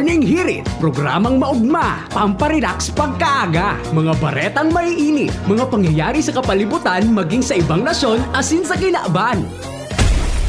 Morning Hirit, programang maugma, pamparelax pagkaaga, mga baretang maiinit, mga pangyayari sa kapalibutan maging sa ibang nasyon asin sa kinaaban.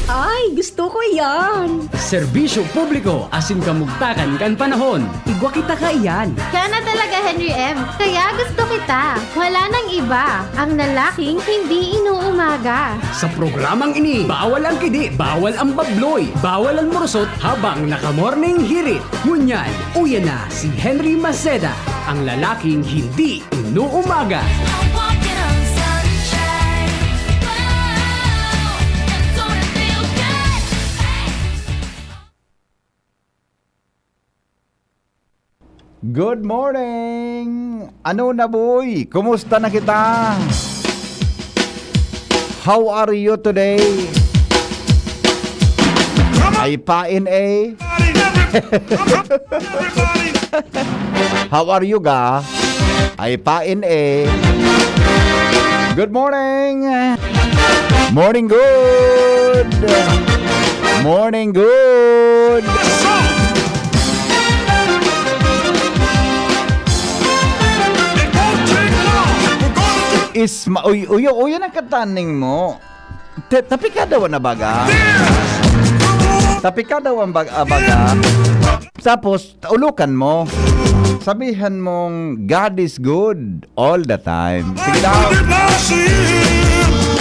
Ay, gusto ko yan! Serbisyo publiko asin kamugtakan kan panahon. Igwa kita ka yan. Kaya na talaga, Henry M. Kaya gusto kita. Wala nang iba. Ang lalaking hindi inuumaga. Sa programang ini, bawal ang kidi, bawal ang babloy, bawal ang murusot habang naka-morning hirit. Ngunyan, uyan na si Henry Maceda, ang lalaking hindi inuumaga. Good morning! Ano na boy? Kumusta na kita? How are you today? Ay pain eh? How are you ga? Ay pain eh? Good morning! Morning good! Morning good! Uyo ang kataning mo. Tapi ka daw na baga. Tapi ka daw ang baga. Tapos, ulukan mo. Sabihan mong, God is good all the time. Sige daw.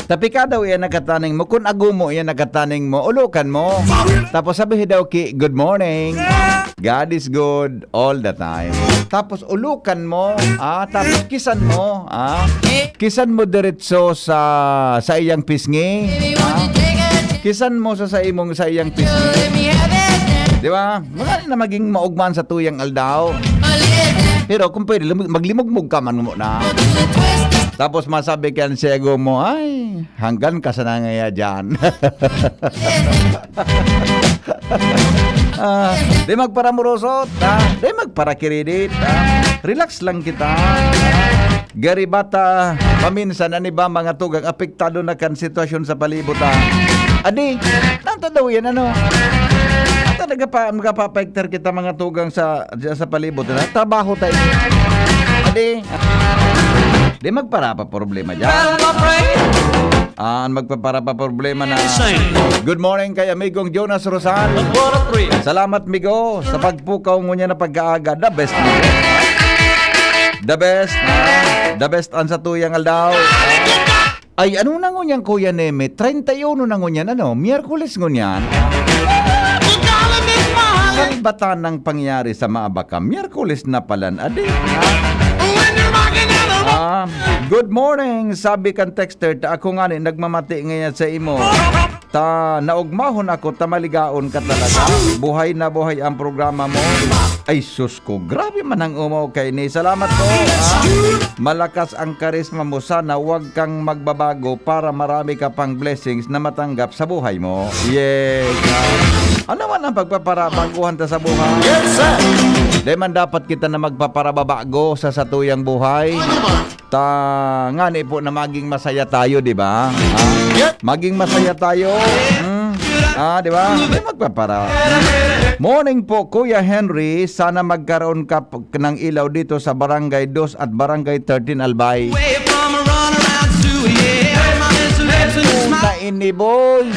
Tapi ka daw yan nakataning mo. Kung agumo yan nakataning mo, ulukan mo. Tapos sabihin daw ki, good morning. God is good all the time. Tapos ulukan mo, tapos kisan mo, kisan mo diretso sa iyang pisngi. Kisan mo sa iyang pisngi. Di ba? Mga na maging maugman sa tuyang aldaw. Pero kung pwede, maglimugmug ka man mo na. Tapos masabi ka siya mo, ay, hanggang ka sa nangaya dyan. Di magparamurosot, di magparakiridit, relax lang kita. Garibata, paminsan, ani ba mga tugang apektado na kan sitwasyon sa palibutan. Adi, tanto daw yan, ano? Talaga pa, magpapekter kita mga tugang sa palibutan. Trabaho tayo. Adi, di magpara pa problema dyan. Magpapara pa problema na. Good morning kay amigong Jonas Rosal. Salamat migo sa pagpukaw mo niya na pag-aaga. The best migo. The best. The best an sa tuyang aldaw. Ay, ano na ngunyan Kuya Neme? 31 na ngunyan, ano? Miyerkules ngunyan. Kalbatan ng pangyari sa Maabaka. Miyerkules na palan. Adi. Good morning, sabi kan texter, ako nga nagmamati ngayon sa imo. Naugmahon ako, maligaon ka talaga. Buhay na buhay ang programa mo. Ay sus ko, grabe man ang umaw kay ni. Salamat po. Malakas ang karisma mo, sana wag kang magbabago para marami ka pang blessings na matanggap sa buhay mo. Yes. Ano man ang pagpaparabaguhan ta sa buhay? Yes, sir. Di man dapat kita na magpaparababago sa satuyang buhay. Ngani po na maging masaya tayo, di ba? Maging masaya tayo. Di ba? Di magpapara. Morning po, Kuya Henry. Sana magkaroon ka ng ilaw dito sa Barangay 2 at Barangay 13 Albay. Ini boy.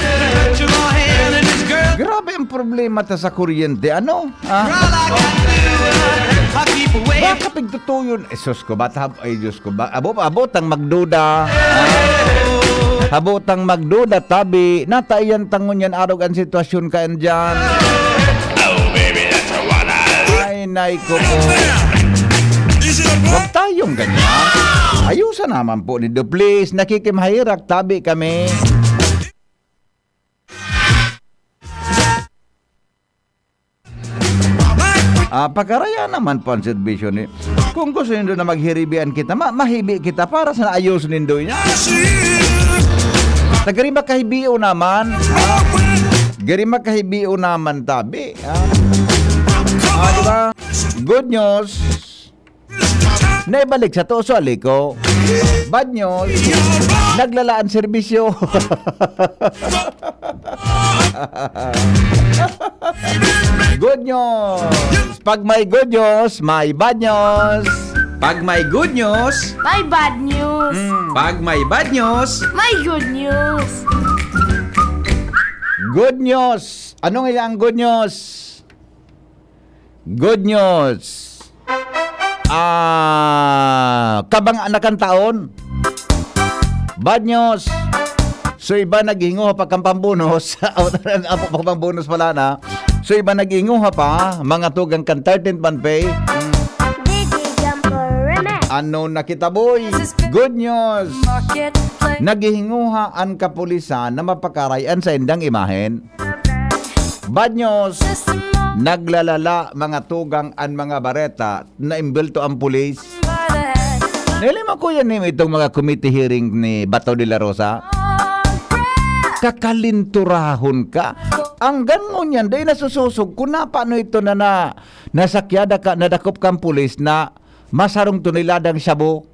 Grabe ang problema ta sa kuryente. Ano? Baka pigtutuyon. Sus ko, ay Diyos ko. Abotang magduda. Abotang magduda, tabi. Natayan tangon yan, arog ang sitwasyon ka dyan. Oh, baby, that's a one. Ay, nay ko po. Huwag tayong ganyan. Ayusan naman po nito, please. Nakikimhahirak, tabi kami. Pagkaraya naman po ang servisyo ni. Kung gusto nindo na maghiribian kita, mahibi kita para sa ayos nindo niya. Tagari makahibio naman. Gari makahibio naman tabi. Diba? Good news. Naibalik sa to, so aliko. Bad news. naglalaan serbisyo. Good news. Pag may good news, may bad news. Pag may good news, May bad news. pag may bad news, May good news. Good news. Anong ilang good news? Good news. Kabang anakan taon. Bad news. So iba naghinguha pa kang pambunos. Pambunos pala na. So iba naghinguha pa. Mga tugang kan 13th month pay. Ano nakita boy? Good news. Naghihinguha ang kapulisan na mapakarayan sa indang imahen. Bad news. Naglalala mga tugang ang mga bareta na imbelto ang pulis. Nilima ko yan itong mga committee hearing ni Bato de la Rosa. Kakalinturahon ka. Ang ganun yan, dahil nasususog kung na paano ito na nasakyada ka, nadakop kang pulis na masarong tuniladang shabu.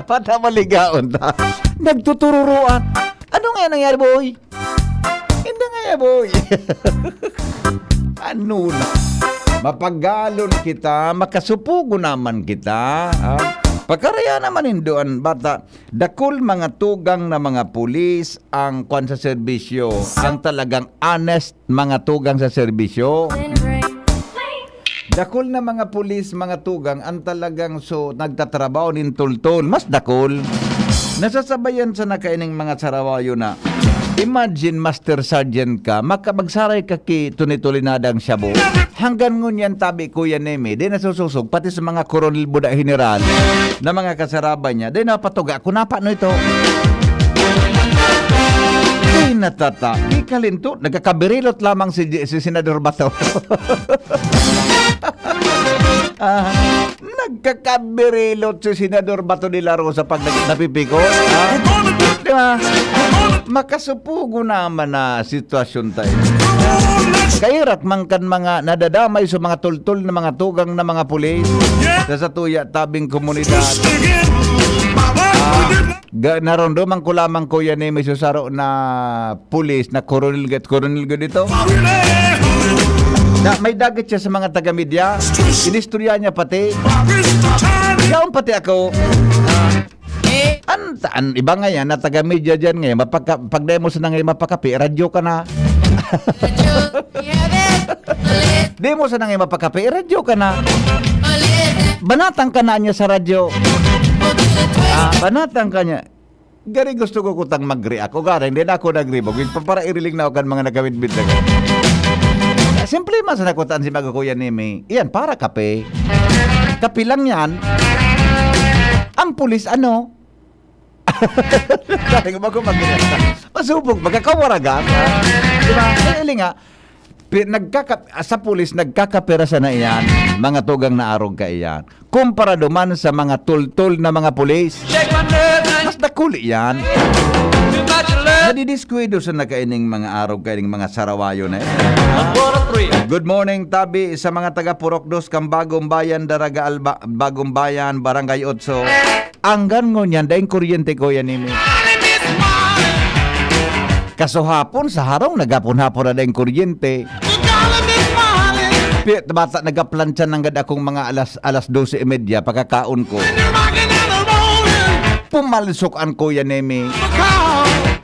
Patamaligaon ta. Nagtutururuan. Ano nga nangyari, boy? Hindi nga yan, boy. Ano na? Mapagalon kita, makasupugo naman kita. Pagkaraya naman hinduan, bata. Dakol mga tugang na mga pulis ang kwan sa serbisyo. Ang talagang honest mga tugang sa serbisyo. Dakol na mga pulis, mga tugang, ang talagang nagtatrabaho nin tultol. Mas dakol. Nasasabayan sa nakaining mga sarawayo na imagine Master Sergeant ka, magsaray ka ki tunitulinadang shabu. Hanggang ngunyan tabi Kuya Neme, di nasususog, pati sa mga Coronel Buda General na mga kasaraba niya, di napatuga, kung paano ito? Di natata, di kalinto, nagkakabirilot lamang si Senador Bato. Nagkakabirilot si Senador Bato de la Rosa pag napipikot. Di ba? Makasupugo naman na sitwasyon tayo. Kairat man kan mga nadadamay sa mga tultul na mga tugang na mga pulis sa tuya tabing komunidad. Narondo man ko lamang Kuya ni may susaro na pulis na Coronel dito. May dagat siya sa mga taga-media. Inistorya niya pati. Yaon pati ako. Iba nga yan na taga-media dyan ngayon. Pag-demo sa ngayon mapakapi, radyo ka na. Demo sa ngayon mapakapi, radyo ka na. Banatang ka na niya sa radyo. Banatang ka niya. Gari gusto ko kutang mag-react. O gari, hindi na ako nag-react. Para iriling na ako kan mga nagawid-bid na ko. Simple man sa nakutaan si Mago Kuya Neme. Iyan, para kape. Kape lang yan. Ang pulis, ano? Dahil ko masubog, magkakawaragan. Diba? Kaya nga, sa pulis, nagkakapirasa na iyan. Mga tugang na arog ka iyan. Kumpara duman sa mga tultul na mga pulis. Mas nakuli yan. Nadidiskwento sa nakaining mga arog kaining mga sarawayo na yan. Good morning, Tabi, sa mga taga Purokdos, kang Bagong Bayan, Daraga Bagong Bayan, Barangay Otso. Anggan ngo niyan, daing kuryente ko yan nimi. Kaso hapon, sa harong, nagapon-hapon na daing kuryente. Bata, nagaplansya ng gada akong mga alas 12:30, pagkakaon ko. Pumalsukan ko yan nimi.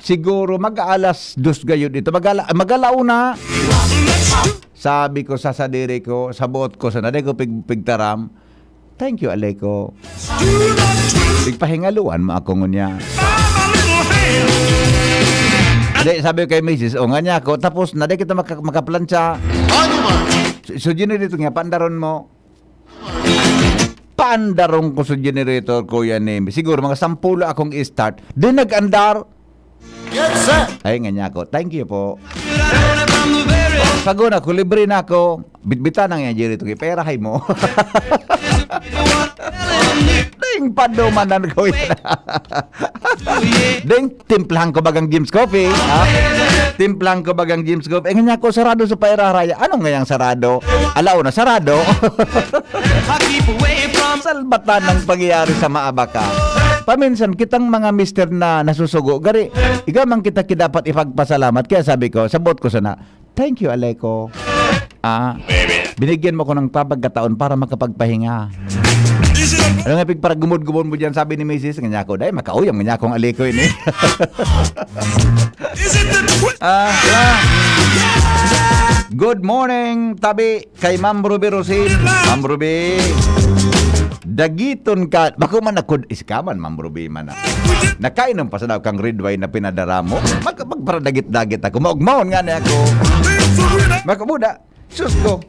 Siguro mag-alas 2 gayon dito. Mag-alauna. Sabi ko sa sadiri ko, sa buot ko, sa naday ko pigtaram, thank you, Aleko. Pigpahingaluan mo ako ngunya. Sabi ko kay Mrs. O nga niya ako. Tapos naday kita makaplansya. So generator nga, pandaron mo. Pandarong ko sa generator ko yan eh. Siguro mga 10 akong i-start. Then nag-andar. Yes, sir. Ay, nga niya ako. Thank you po. Paguna ko, libre na ako. Bitbita na nga dito. Perahay mo. Ding padumanan ko yan. Ding timplahan ko bagang Jim's Coffee. Timplahan ko bagang Jim's Coffee. Nga niya ako, sarado sa pairaraya. Ano nga yung sarado? Alaw na, sarado. Salbatan ng pangyayari sa Maabaka. paminsan kitang mga mister na nasusugo, gari, ikaw man kita dapat ipagpasalamat. Kaya sabi ko, sabot ko sana, thank you, Aleko. Binigyan mo ko ng pagkataon para makapagpahinga. Ano nga para gumod-gumod mo dyan, sabi ni Mrs. Nga ko, dahil makauyang nga akong Aleko ini. Good morning, tabi, kay Ma'am Ruby Rosin. Ma'am Ruby, dagiton ka, bako man ako, iskaman, Ma'am Ruby man. Nakainom pa sa daw kang red wine na pinadara mo. Magparadagit-dagit ako, maugmahon nga na ako. Makabuda, sus ko.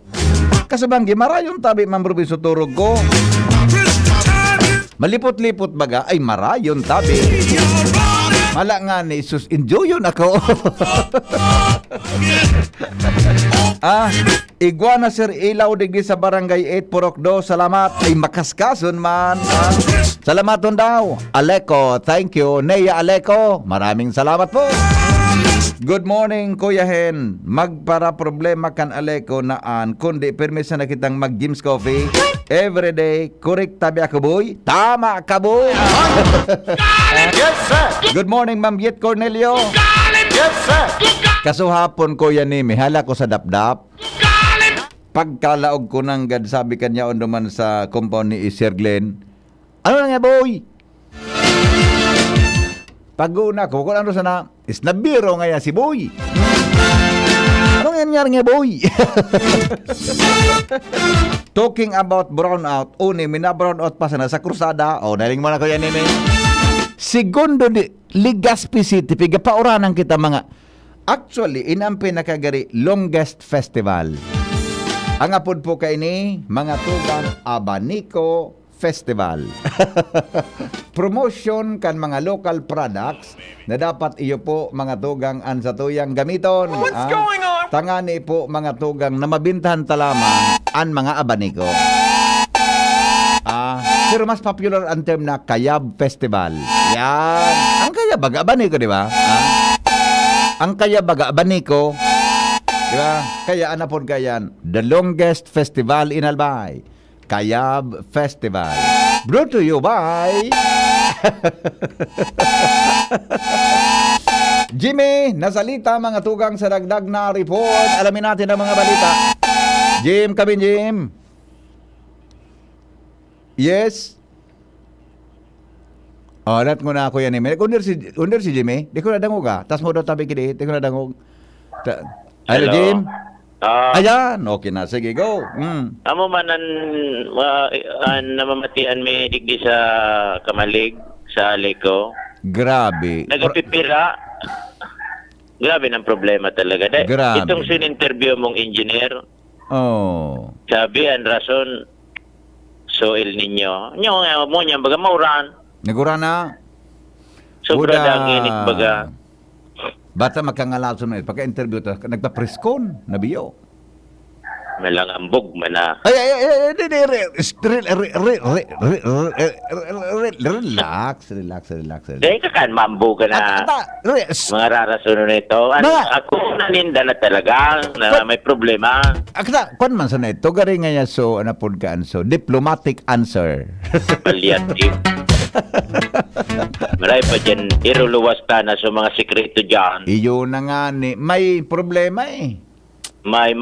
Kasabanggi, marayon tabi, Ma'am Ruby, suturog ko. Malipot-lipot baga, ay marayon tabi. Mala nga ni sus, enjoy yun ako. Iguana Sir Ilaw digdi sa barangay 8 Purokdo, salamat. Ay makaskason man. Salamaton daw. Aleko, thank you. Neya Aleko, maraming salamat po. Good morning, Kuya Hen. Magpara problema kan Aleko naan, kundi permisa na kitang mag-Jim's Coffee. Everyday, correct tabi ako, boy. Tama ka, boy. Yes, sir. Good morning, Ma'am Yet Cornelio. Yes, sir. Kasuhapon, Kuya Nimi, hala ko sa dapdap. Pagkalaog ko nang gad, sabi kanya on naman sa compound ni Sir Glenn. Ano na nga, boy? Pag-una ko, kung ano sana, is nabiro nga si boy. Anong nangyari nga, boy? Talking about brownout, uni, mina-brownout pa sana sa krusada. O, naling mo na ko yan, segundo di Legazpi City, piga pauranan kita mga. Actually, inampi nakagari longest festival. Ang apod po kay ni, mga tugang Abanico Festival. Promotion kan mga local products na dapat iyo po mga tugang an sa tuyang gamiton. What's going on? Tangani po mga tugang na mabintahan talamang an mga Abanico. Pero mas popular ang term na Kayab Festival. Yan. Ang Kayab baga Abanico, di ba? Ang Kayab baga Abanico, di ba? Kaya anapon kayan, the longest festival in Albay. Kayab Festival. Brought to you by Jimmy, nasalita mga tugang sa dagdag na report. Alamin natin ang mga balita. Jim, kabin Jim. Yes. Alat mo na ako yan. Under si Jimmy. Di ko nadangog Tas mo daw tabi kini. Di ko nadangog. Hello, Jim. Ayan, okay na. Sige, go. Amo man ang namamatian may digdi sa Kamalig, sa Aleko. Grabe. Nagapipira. Grabe ng problema talaga. Grabe. Itong sin-interview mong engineer, sabi ang rason, soil ninyo. Nyo, mo niya, baga mauran. Nagura na. Sobra ang init baga. Bata makangalaw na pagka-interview to, nagpa-preskon, nabiyo. Malang ambog man na. Relax. Dahil ka kan, mambo ka na. Mga rarason nito. Ako naninda na talaga na may problema. Akta, kung man sa na ito, gari nga yan, so, anapod ka, so, diplomatic answer. Palliative. Maray pa dyan, iruluwas ka na sa mga sikreto dyan. Iyo na nga ni, may problema eh. May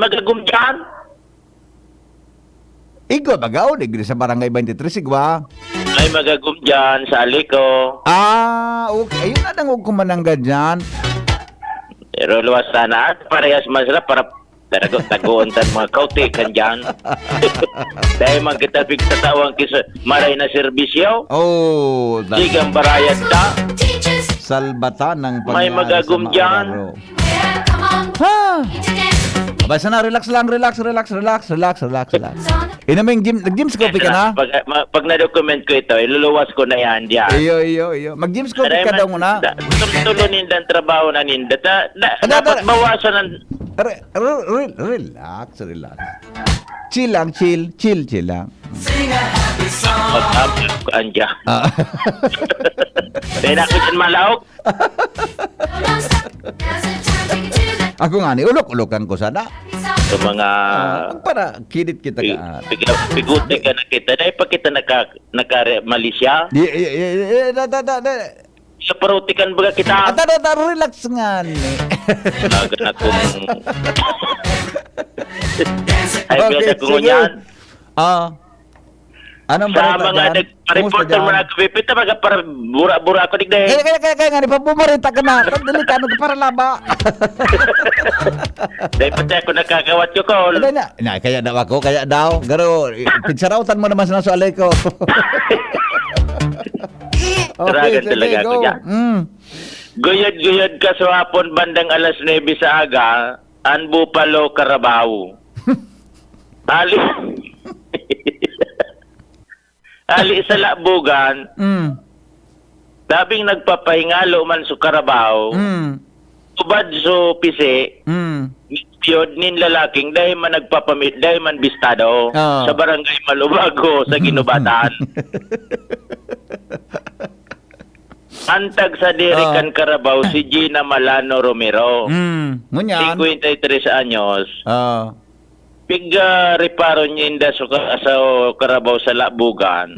magagum dyan. Igwa bagaw, digri sa barangay 23, igwa. May magagum dyan sa Aleko. Okay. Ayun na nangog kumanangga dyan. Iruluwas ka na. Parehas masarap para tagoon tan mga kautikan dyan. Dahil magkitabig sa tawang kisa maray na serbisyo. Sigang barayad ta. Salbata ng pangyari. May magagum dyan. Basta na, relax. Inaming nag-Jim's Coffee ka na? Pag na-document ko ito, iluluwas ko na yan dyan. Iyo. Mag-Jim's Coffee ka daw muna. Tulunin lang trabaho na ninda. Dapat bawasan ng... Relax. Chill lang. Pag-upload ko andyan. Dahil ako dyan malaok. Ako nga ni ulok-ulokan ko sana. Sa mga Para kidit kita ka. piguti ka na kita. Dahil pa kita naka-Malaysia. Sa parutikan baga kita. Relax nga ni. Nagan akong... Ay, okay, akong yan. Anong Sa balita mga dyan? nagpa-reporter mo na kapipita, baga para bura-bura ako digday. Kaya nga, ipabumarita ka na. Delikado ka para laba. Dahil pati ako nakakawat ko call. Kaya daw ako, kaya daw. Garo, pigsarautan mo naman sa naso alay ko. Taragan talaga ako dyan. Guyod-guyod ka sa hapon bandang alas 9 sa aga, Anbu Palo, Carabao. Ali sa Labugan, dabing nagpapahingalo man sa Carabao, ubad so pisi, yun nin lalaking dahil man nagpapamit, dahil man bistado sa barangay Malubago sa Ginubatan. Antag sa Dirikan Carabao si Gina Malano Romero. Ngunyan. 53 anyos. Piga reparo niya inda sa Carabao sa Labugan.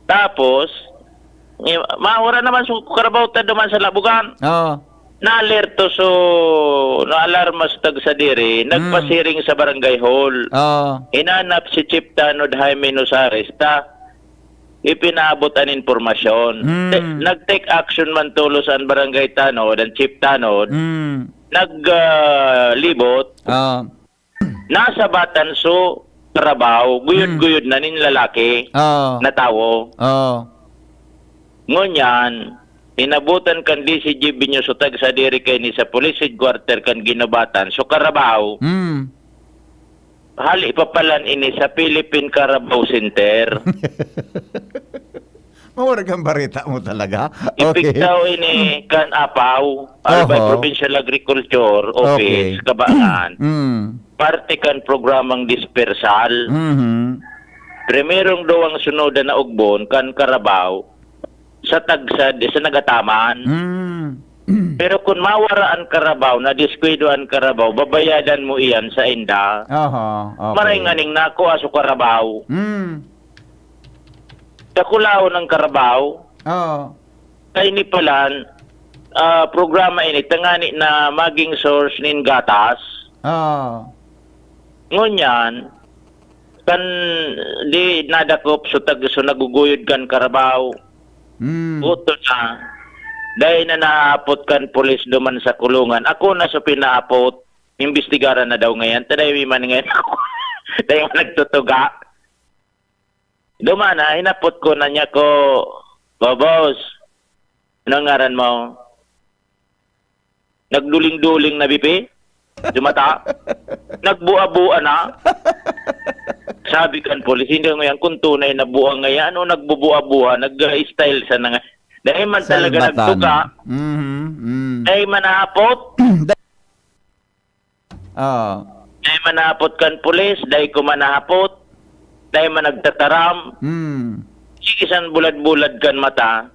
Tapos, maura naman sa Carabao ta duman sa Labugan. Na-alerto na-alarma sa tag sa diri, nagpasiring sa barangay hall. Hinanap si Chief Tanod Jaime Nosares ta ipinaabot ang informasyon. Nag-take action man tulos ang barangay Tanod, ang Chief Tanod. Naglibot. Nasa Batanso, Carabao, guyod-guyod na nin lalaki na tao. Ngunyan, inabutan kan DCG Binyo Sutag sa diri kay ni sa police headquarter kan Ginubatan. So Carabao, hali papalan ini sa Philippine Carabao Center. Mawara kang barita mo talaga. Ipiktaw ini kan Apaw, Albay Provincial Agriculture Office, Kabangan. Parte kan programang dispersal. Primerong duwang sunodan na ugbon kan Carabao sa tagsad sa nagataman. Pero kung mawaraan Carabao, na diskwidoan Carabao, babayadan mo iyan sa inda. Maray nga ning nako aso Carabao. Kakulao ng Carabao. Kay ni palan, programa ini, tangani na maging source nin gatas. Ngunyan, kan di nadakop so naguguyod kan Carabao. Uto na. Dahil na naapot kan pulis duman sa kulungan. Ako na sa pinaapot, imbestigaran na daw ngayon. Taday man ngayon ako. Dahil nagtutuga. Dumana, hinapot ko na niya ko, boss, anong ngaran mo? Nagduling-duling na bipi? Dumata? Nagbuha-buha na? Sabi kan polis, hindi ngayon kung tunay na buha ngayon, o nagbubuha-buha, nag-style sa nga. Dahil man talaga nagtuga. Dahil manapot. Dahil manapot kan polis, dahil ko manapot. Dahil man nagtataram. Sigisan bulad-bulad kan mata.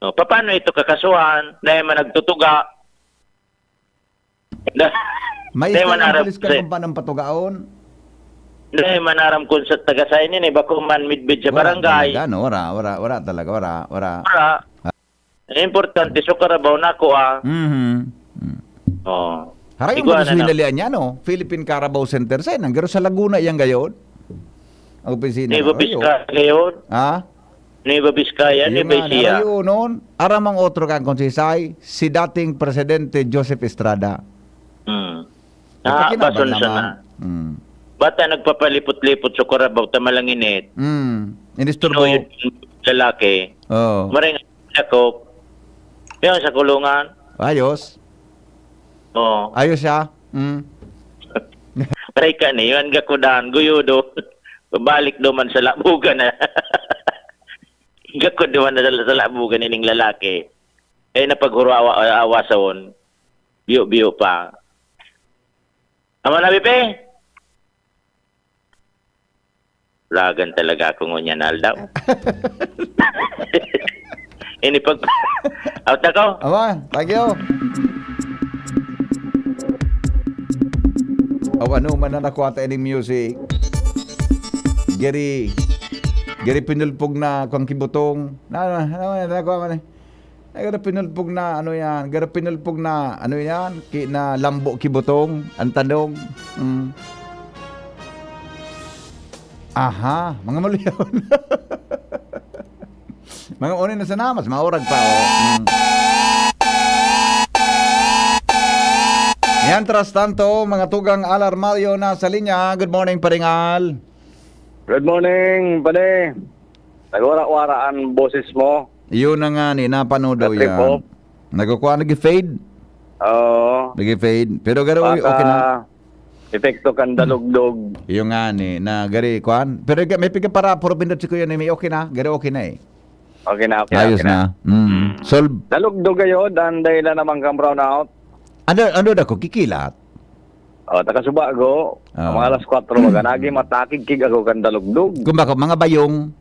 Paano ito kakasuhan? Dahil man nagtutuga. May isang polis ka kung paano patugaon? Dahil manaram kung sa taga-sayin yun, bako man midbid sa barangay. Wala talaga, wala. Importante, so Carabao na ako Haray yung pagkasuhinalian niya, no? Philippine Carabao Center sa nanggaro sa Laguna yan gayon. Ang opisina. Nueva Vizcaya gayon. Nueva Vizcaya, Nueva Ecija. Harayo noon, aramang otro kang konsisay, si dating Presidente Joseph Estrada. Bason siya na. Bata nagpapalipot-lipot sa Carabao, tamalang init. Inisturbo. Yung lalaki. Maring ako, yan sa kulungan. Ayos. Ayos siya. Try ka na yun, gakudahan, guyudo. Babalik doon sa Labugan na. Gakod doon na sa Labugan nining lalaki. Napaghurawa sa on. Biyo-biyo pa. Ama na, Bipe? Lagan talaga ako ngunyan daw. Ini pag... Out na ko? Ama, thank you. O ano man na nakuha tayo ng music. Gary pinulpog na kung kibutong. Nakuha man eh. Gara pinulpog na ano yan. Gara pinulpog na ano yan. Na lambo kibutong. Ang tanong. Aha, mga maliyaw na. Mga unin na sa namas, maurag pa. Yan, tras tanto, mga tugang alarmaryo na sa linya. Good morning, Paringal. Good morning, pade. Nagwara-wara ang boses mo. Yun na nga ni, napanood daw Trip yan. off. Nagkukuha, nag-fade. Oo. Nag-fade. Pero garo, okay na. Epekto kan dalugdog. Yung nga ni, na gari, kuhan. Pero may piga para, puro pindot si Kuya ni, may okay na. Garo, okay na eh. Okay na, Ayos okay na. Solve. Dalugdog kayo, dan dahil naman kang brownout. Ano da ko, kikilat? O, takasuba ko. Mga alas 4 maganagi, matakig kig ako kan dalugdog. Kung bako, mga bayong.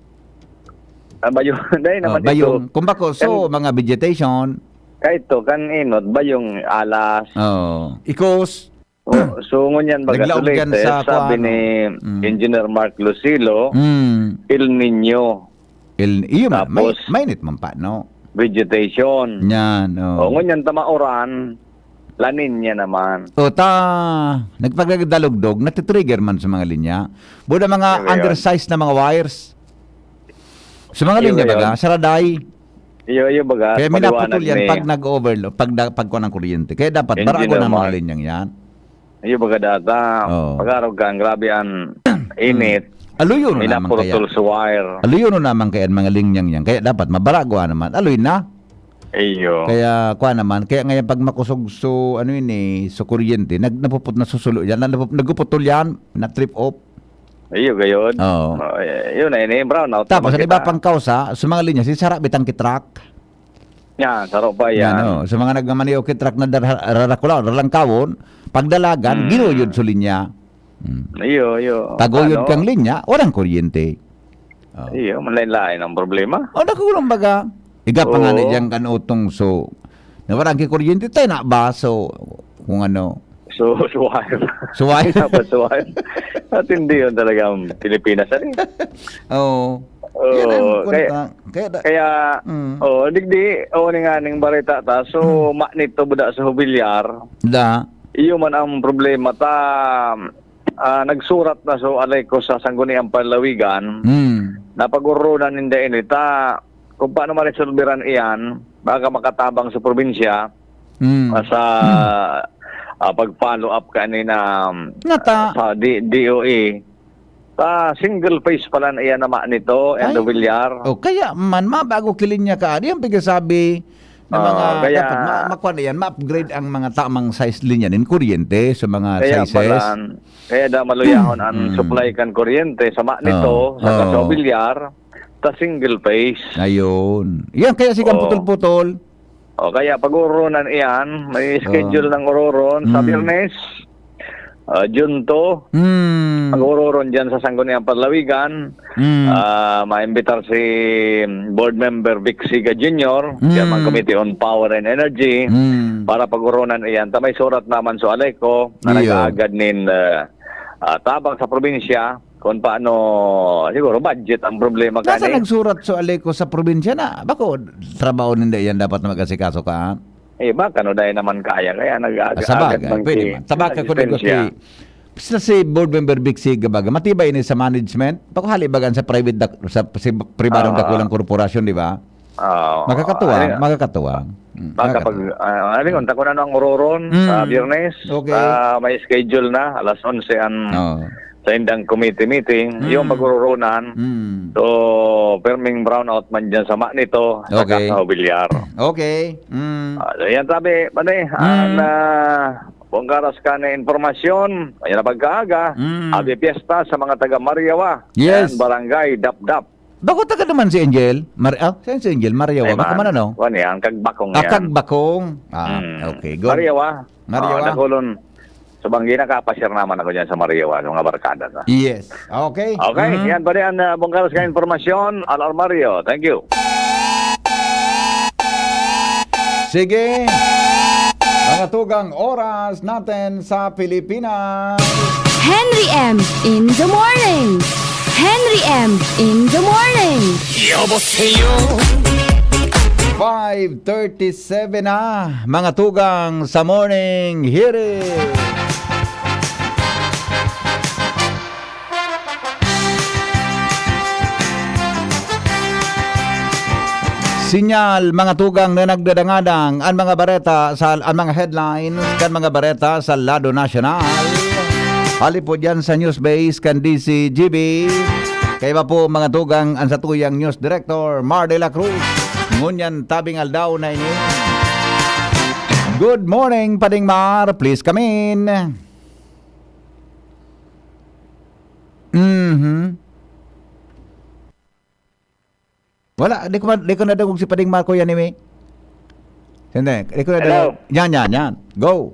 Bayo, dahil naman bayong. ito. Kung bako, so, mga vegetation. Kahit to, kan inot, bayong alas. Ikos. So, ngunyan baga Naglaog tuloy, yan sa sabi kuano. ni Engineer Mark Lucilo, El Nino. Iyo, Tapos, mainit man pa, no? vegetation. Yan, O, ngunyan tamauran, lanin niya naman. O, nagpagdalugdog, natitrigger man sa mga linya. Buda mga Yun. undersized na mga wires. Sa mga Yun linya yun. baga, saraday. Iyo baga, Kaya minaputol yan ni- pag nag-overload, pag ko ng kuryente. Kaya dapat, Engineer barago ng mga Mark. linyang yan. Iyo baga data, Oo. pag-araw ka, grabe ang init, Aluyo no naman kaya. minapurtol sa wire. Aluyo no naman kaya ang mga linyang yan. Kaya dapat, mabarago naman. Aluy na. Iyo. Kaya kuha naman, kaya ngayon pag makusog so ano yun eh, so kuryente, napuput na susulo yan, nagpuputol yan, na trip off. Iyo gayon. Oo. Yun na, ini brownout. Tapos ang naman iba kita. pang kausa, sa mga linya, si Sarap bitang kitrak. Yan, saro pa Yan, yan. sa mga nagmamaniyo kitrak na rarakulaw, rarangkawon, pagdalagan, ginuyod sa linya. Iyo. Taguyod kang linya, walang kuryente. Iyo, malain-lain ang problema. O nakukulong baga. Iga pa nga Oo. na diyang kanutong so, na walang kuryente, tayo na ba? So, kung ano, So, wire. suway. Dapat sa wire. At hindi yun talagang Pilipinas. Oo. Oo, Yan ang kaya, kwenta. kaya Mm. digdi, ni nga ning barita ta. So, maknit to buda sa hubilyar. Da. Iyo man ang problema ta. Nagsurat na so alay ko sa sangguniang panlawigan. Napagurunan hindi inita. Kung paano ma-resolveran iyan, baka makatabang sa probinsya sa pag-follow up kanina Nata. sa DOE. Single phase pala na iyan naman nito, Ay. Endo Villar. O kaya man mabago kilinya ka. Di ang pagkasabi ng mga kaya- dapat makuha na yan, ma-upgrade ang mga tamang size linya nin kuryente sa mga Kaya sizes. pala, kaya da maluyahon ang supply kan kuryente sa nito, sa Casao Villar, ta single phase. Ayun. Yan kaya sigang Oo. putol-putol. O kaya pag-urunan iyan, may schedule ng ururon sa Biyernes, June 2, mag-ururon dyan sa Sangguniang Panlawigan. Maimbitar si board member Vic Siga Jr., Chairman Committee on Power and Energy, para pag-urunan iyan. May surat naman sa Aleco na Iyo. nag-aagad nin tabang sa probinsya kung paano, siguro budget ang problema Nasa kani. nagsurat sa Aleco sa probinsya na, bako trabaho ninda yan dapat na mag-asikaso ka. Baka no dahil naman kaya nag-aagad Sa bagay, pwede man. Sa bagay ko nito si board member Big Sig baga, matibay ni sa management, bako halibagan sa sa pribadong dakulang korporasyon, di ba? Makakatuwa. Baka pag, alingon, tako na ang ururon sa Biyernes, Okay. may schedule na, alas 11 ang sa indang committee meeting, yung mag-ururonan. So, perming brownout man dyan sa nito, sa Okay. Casao Villar. Okay. Yan sabi, na bonggaras ka na informasyon, ayan na pagkaaga, abi piyesta sa mga taga Mariawa, Yes. and barangay Dap-Dap. Bako taga naman si Angel. Saan si Angel? Mariawa. Baka man ano? Kuan yan, kagbakong yan. Kagbakong. Okay, good. Mariawa. Mariawa. Nakulon. Sa banggi nakapashare naman ako dyan sa Mariawa, sa mga barkada. Yes. Okay. Okay, yan pa rin ang bonggaras ka informasyon. Alar Mario, thank you. Sige. Mga tugang oras natin sa Pilipinas. Henry M. in the morning. Henry M. in the morning. 5:37 na, mga tugang sa morning hearing. Sinyal, mga tugang na nagdadangadang ang mga bareta sa ang mga headlines kan mga bareta sa lado nasyonal. Halipod yan sa Newsbase kan DCGB. Kaya ba po mga tugang ang satuyang News Director Mar de la Cruz. Ngunyan tabing aldaw na ini. Good morning, Pading Mar. Please come in. Wala, di ko nadagog si Pading Marco yan, Imi. Hindi, di ko nadagog. Yan. Go.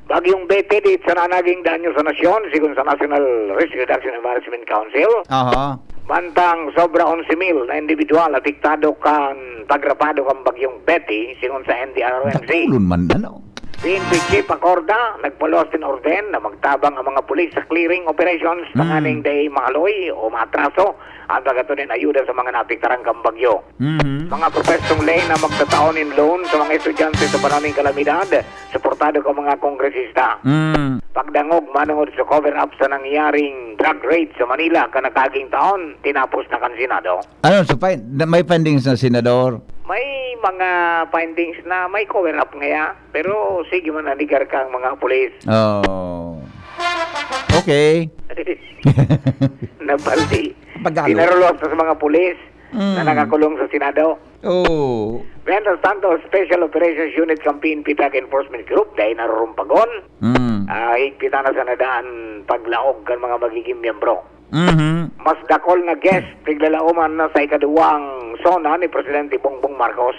Bagyong Betty sa nanaging danyo sa nasyon, sigun sa National Risk Reduction and Management Council. Aha. Mantang sobra 11,000 na individual apektado kan pagrapado kan bagyong Betty, sigun sa NDRRMC. Tatulon man, ano? PNP Chief Acorda, nagpalos din orden na magtabang ang mga pulis sa clearing operations panganing day mahaloy o matraso at magatunin ayuda sa mga napiktarang kambagyo. Mga profesong lay na magtataon in loan sa mga estudyante sa panahon ng kalamidad, suportado ka mga kongresista. Pagdangog manungod sa cover-up sa nangyaring drug raid sa Manila kanakaging taon, tinapos na kan Senado. Ano, so may findings na senador? May mga findings na may cover-up ngaya, pero sige man naligar kang mga pulis. Oh. Okay. Nabaldi. Pagalo. Pinarulos sa mga pulis na nakakulong sa Senado. Oh. Mientras tanto, Special Operations Unit Campaign Pitak Enforcement Group dahil narurumpagon. Higpitan na sa nadaan paglaog kan mga magiging miyembro. Mas dakol na guest tiglalauman na sa ikaduwang zona ni Presidente Bongbong Marcos.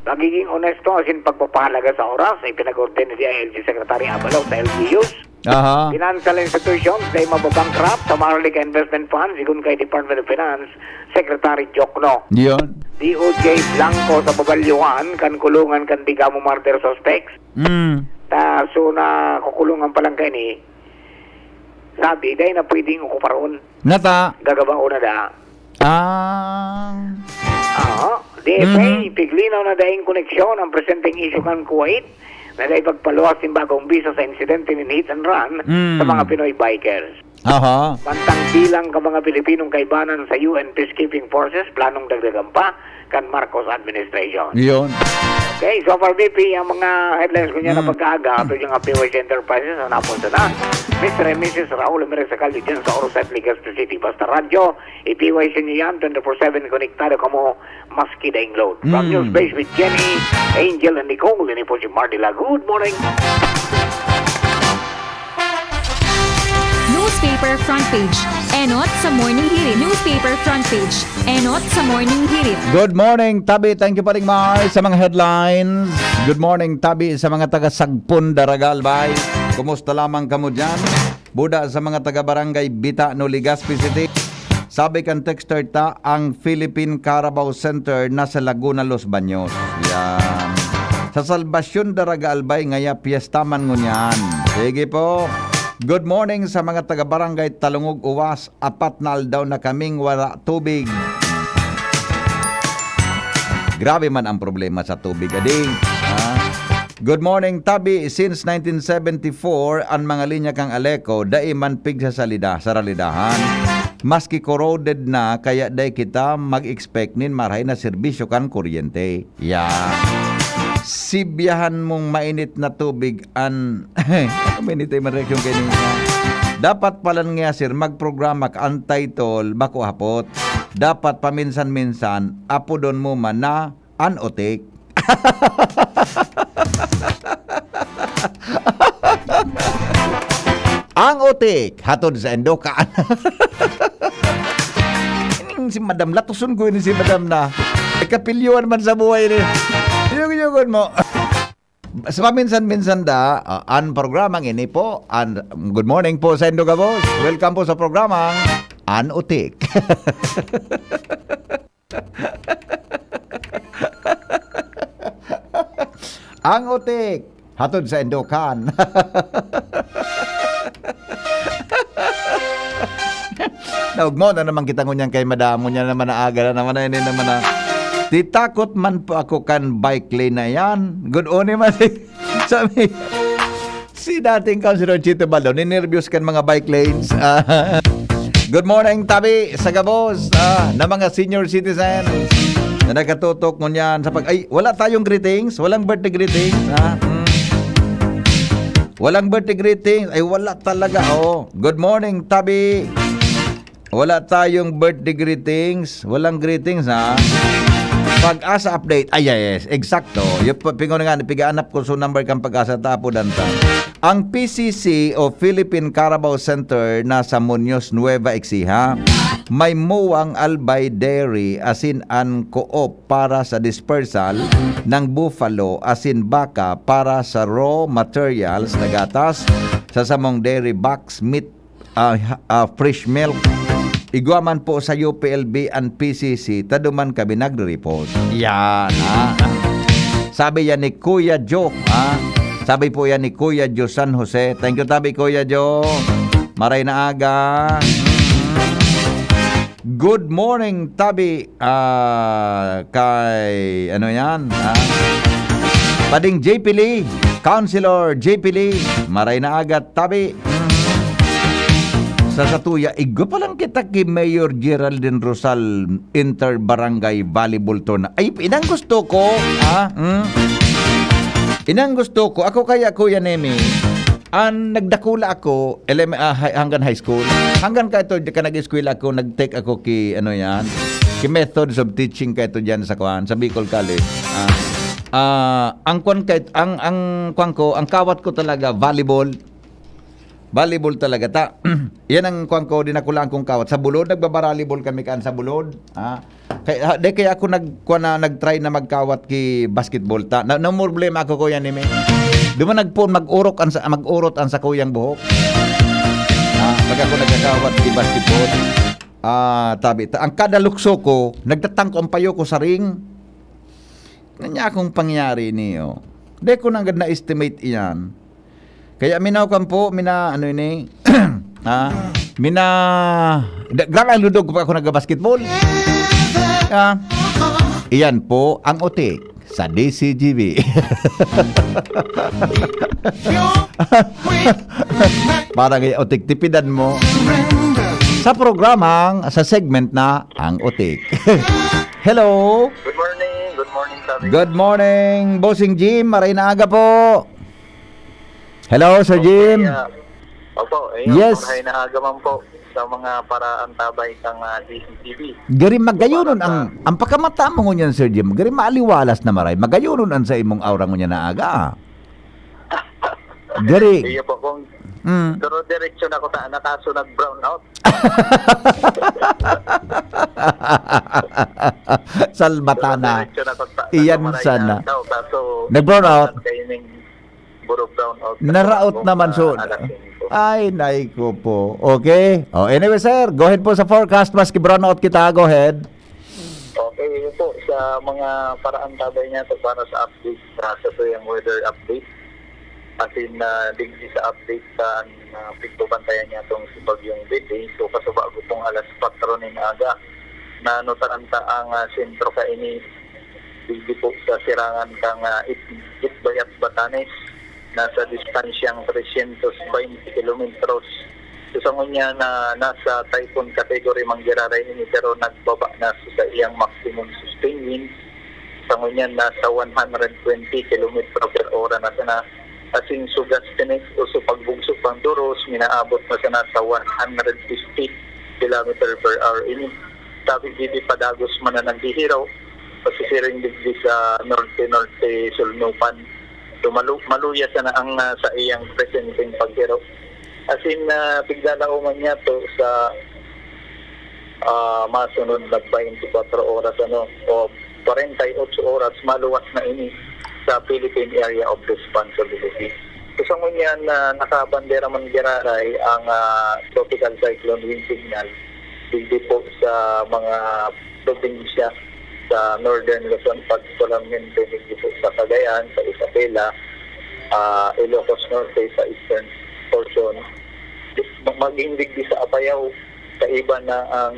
Magiging honesto asin pagpapahalaga sa oras ay pinag-orden ni DILG Secretary Abalaw sa LGUs. Financial institutions ay mababankrupt sa Maharlika Investment Fund sigun kay Department of Finance Secretary Jokno. Yun. DOJ blanco sa babalyuan kan kulungan kan digamo murder suspects. So na kukulungan pa lang kayo ni sabi, dahil na pwedeng ukuparoon. Nata. Gagabao na da. DFA, piglinaw na dahil koneksyon ang presenting issue kan Kuwait na dahil pagpaluwas ng bagong bisa sa insidente ni hit and run sa mga Pinoy bikers. Mantang bilang ka mga Pilipinong kaibanan sa UN Peacekeeping Forces, planong dagdagan pa kan Marcos administration. Yun. Okay, so for BP, ang mga headlines ko niya na pagkaaga ito yung PYC Enterprises na napunta na. Mr. and Mrs. Raul Ramirez Sakal dyan sa Orosat, Legazpi City. Basta radyo, i-PYC niyo yan, 24/7 konektado ka mo, maski daing load. From News Base with Jenny, Angel, and Nicole, ini po si Mardila. Good morning! Newspaper front page. Enot sa morning hirit. Newspaper front page. Enot sa morning hirit. Good morning, Tabi. Thank you, Paring Mar, sa mga headlines. Good morning, Tabi, sa mga taga-Sagpon, Daragal, Bay. Kumusta lamang kamo dyan? Buda sa mga taga-barangay Bita, no, Legazpi City. Sabi kan texter ta, ang Philippine Carabao Center nasa Laguna, Los Baños. Yan. Sa Salvacion, Daragal, Bay, ngaya piyestaman ngunyan. Sige po. Good morning sa mga taga-barangay Talungog, Uwas. 4 na aldaw na kaming wala tubig. Grabe man ang problema sa tubig, ading. Good morning, Tabi. Since 1974, ang mga linya kang Aleco, dai man pig sa ralidahan. Maski corroded na, kaya dai kita mag-expect nin maray na serbisyo kan kuryente. Sibiyahan mong mainit na tubig mainit ay mareaksyon kayo niya. Dapat pala nga sir magprograma ka ang title bako hapot. Dapat paminsan-minsan apodon mo man na anotik. Ang otik hatod sa endokaan. Si Madam Latuson ko ini si Madam na kapilyuan man sa buhay ni. Yung mo. Sa paminsan-minsan da, ang programang ini po, good morning po sa Indo Gabos. Welcome po sa programang Anutik. Ang utik, hatod sa Endokan. Naugmo na naman kita ngunyan kay madamo niya naman na aga na naman na yun naman na titakot man po ako kan bike lane na yan. Good morning man sabi si dating Councilor Chito Baldo ninervyos kan mga bike lanes. Good morning Tabi sa Gabos na mga senior citizens na nagkatutok ngunyan sa ay wala tayong greetings, walang birthday greetings walang birthday greetings ay wala talaga. Good morning Tabi. Wala tayong birthday greetings. Walang greetings, Pag-asa update. Ay, yes. Eksakto. Yung pingo na nga, pigaanap ko so number kang pag-asa tapo danta. Ang PCC o Philippine Carabao Center nasa Muñoz, Nueva Ecija, may muwang Albay Dairy asin an co-op para sa dispersal ng buffalo asin baka para sa raw materials na gatas sa samong dairy box meat fresh milk. Igwaman po sa UPLB and PCC, taduman kami nagre-report. Yan, Sabi yan ni Kuya Joe, Sabi po yan ni Kuya Joe San Jose. Thank you, Tabi, Kuya Joe. Maray na aga. Good morning, Tabi. Kay, ano yan? Pading JP Lee, Councilor JP Lee. Maray na aga, Tabi. Sa Satuya, igo pa lang kita kay Mayor Geraldine Rosal Inter-Barangay Volleyball Tournament. Ay, inang gusto ko, Inang gusto ko, ako kaya Kuya Nemi, nagdakula ako, hanggang high school, hanggang ka ito, ka nag-school ako, nag-take ako ki, ano yan, ki methods of teaching ka ito dyan sa Bicol College. Ang kawat ko talaga, volleyball talaga yan ang kuwang ko din ako lang kong kawat sa bulod nagbabaralibol kami kan sa bulod kaya ako nag-try na magkawat ki basketball na problema ako kuya ni me duman mag-urot ang sa kuyang buhok pag ako nagkakawat ki basketball tabi ang kada lukso ko nagtatangko ang payo ko sa ring kanya akong pangyari niyo de ko nang na estimate iyan. Kaya minaw kan po, ano ini? Grabe ang ludog ko ako nag-basketball. Iyan po ang utik sa DCGV. Parang utik tipidan mo sa programang, sa segment na ang utik. Hello. Good morning, Tabi. Good morning, Bossing Jim. Maray na aga po. Hello, Sir Jim. Opo, yes. Maray na agaman po sa mga paraan tabay kang DCTV. Gari magayunon ang pagkamata mo ngunyan, Sir Jim. Gari maaliwalas na maray. Magayunon ang sa imong aura ngunyan na aga. Gari. Iyo po kung pero direksyon ako nakaso nag-brown out. Salbatana. Iyan sana. Nag-brown out. Naraot naman so. Ay, naiko po. Okay. Anyway, sir, go ahead po sa forecast. Maski brown out kita, go ahead. Okay, yun po. Sa mga paraan tabay niya to para sa update. Sa yung weather update. As in, digdi sa update sa pagtubantayan niya itong si Bagyong Bede. So, kasabag itong alas 4 ng aga. Na notaranta ang sentro ka ini. Digdi po sa sirangan kang Itbayat Batanes. Nasa distansyang 320 kilometros. So sa ngunya na nasa typhoon category manggiraray ini pero nagbaba na sa iyang maximum sustained wind. Sa ngunya nasa 120 km per hora na sana. Asing sugas tinis o sa pagbugsok pang duros, minaabot na sana sa 150 km per hour. Ini sabi didi padagos man na naghihiraw. Pasisiring digdi sa norte-norte sulnupan. So maluya sana ang sa iyang presenting paghiro. As in, biglalao man niya to sa masunod na 24 oras o 48 oras maluwas na ini sa Philippine Area of Responsibility. So sa ngunyan nakabandera man giraray ang tropical cyclone wind signal hindi po sa mga probinsya sa Northern Luzon, particularmente hindi po sa Cagayan, sa Isabela, Ilocos Norte sa eastern portion. Maging digdi sa Apayao, kaiba na ang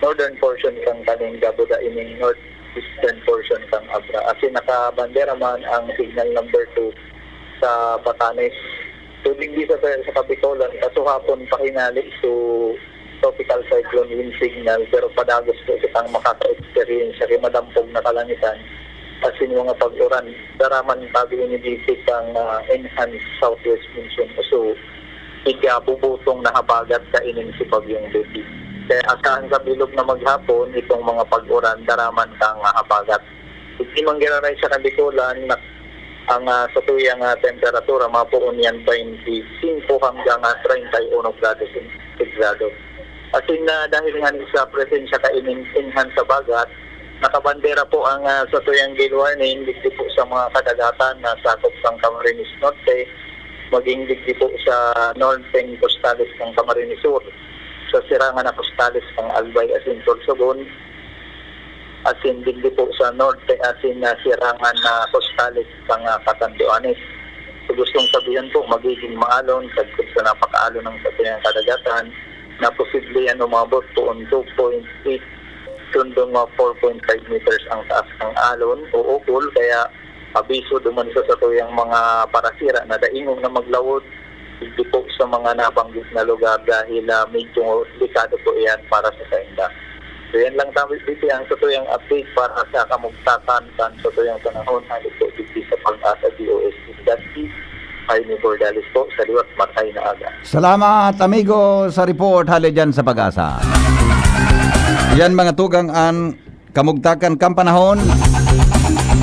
northern portion kang kaning Gabuda ining northeastern portion kang Abra. Kasi nakabandera man ang signal number 2 sa Batanes. So digdi sa Kapitolan, kaso hapon pakinali so tropical cyclone wind signal, pero padagos ko kitang makaka-experience sa madampog na kalangitan. Kasi mga pag-uran, daraman tabi inibisik ang enhanced southwest monsoon. So, bubutong na habagat kainin si Bagyong Betty. Kaya asahan sa bilog na maghapon, itong mga pag-uran, daraman kang habagat. Hindi man ginaray sa Kabikulan, ang sa tuyang temperatura, mapuon yan 25 hanggang 31 grados sentiggrado. As in, dahil nga sa presensya kainin enhanced sa bagat, nakabandera po ang sa tuyang gale warning, digdi po sa mga kadagatan na sakop ng Camarines Norte, maging digdi po sa northern costalis ng Camarines Sur, sa sirangan na costalis ng Albay asin Sorsogon, asin digdi po sa norte asin sirangan na costalis ng Catanduanes. So gustong sabihin po, magiging maalon sagkod sa napakaalon ng sa tuyang kadagatan na posible yan umabot po on 2.8 tundong 4.5 meters ang taas ng alon o ukol, kaya abiso duman sa tuyang mga parasira na daingog na maglawod hindi po sa mga nabanggit na lugar dahil medyo delikado po yan para sa kainda. So yan lang tayo dito ang tuyang update para sa kamugtakan sa tuyang panahon na ito dito sa Pag-asa DOST.p. Jaime Bordales po sa liwat matay na aga. Salamat amigo sa report hali dyan sa Pag-asa. Yan mga tugang an kamugtakan kang panahon.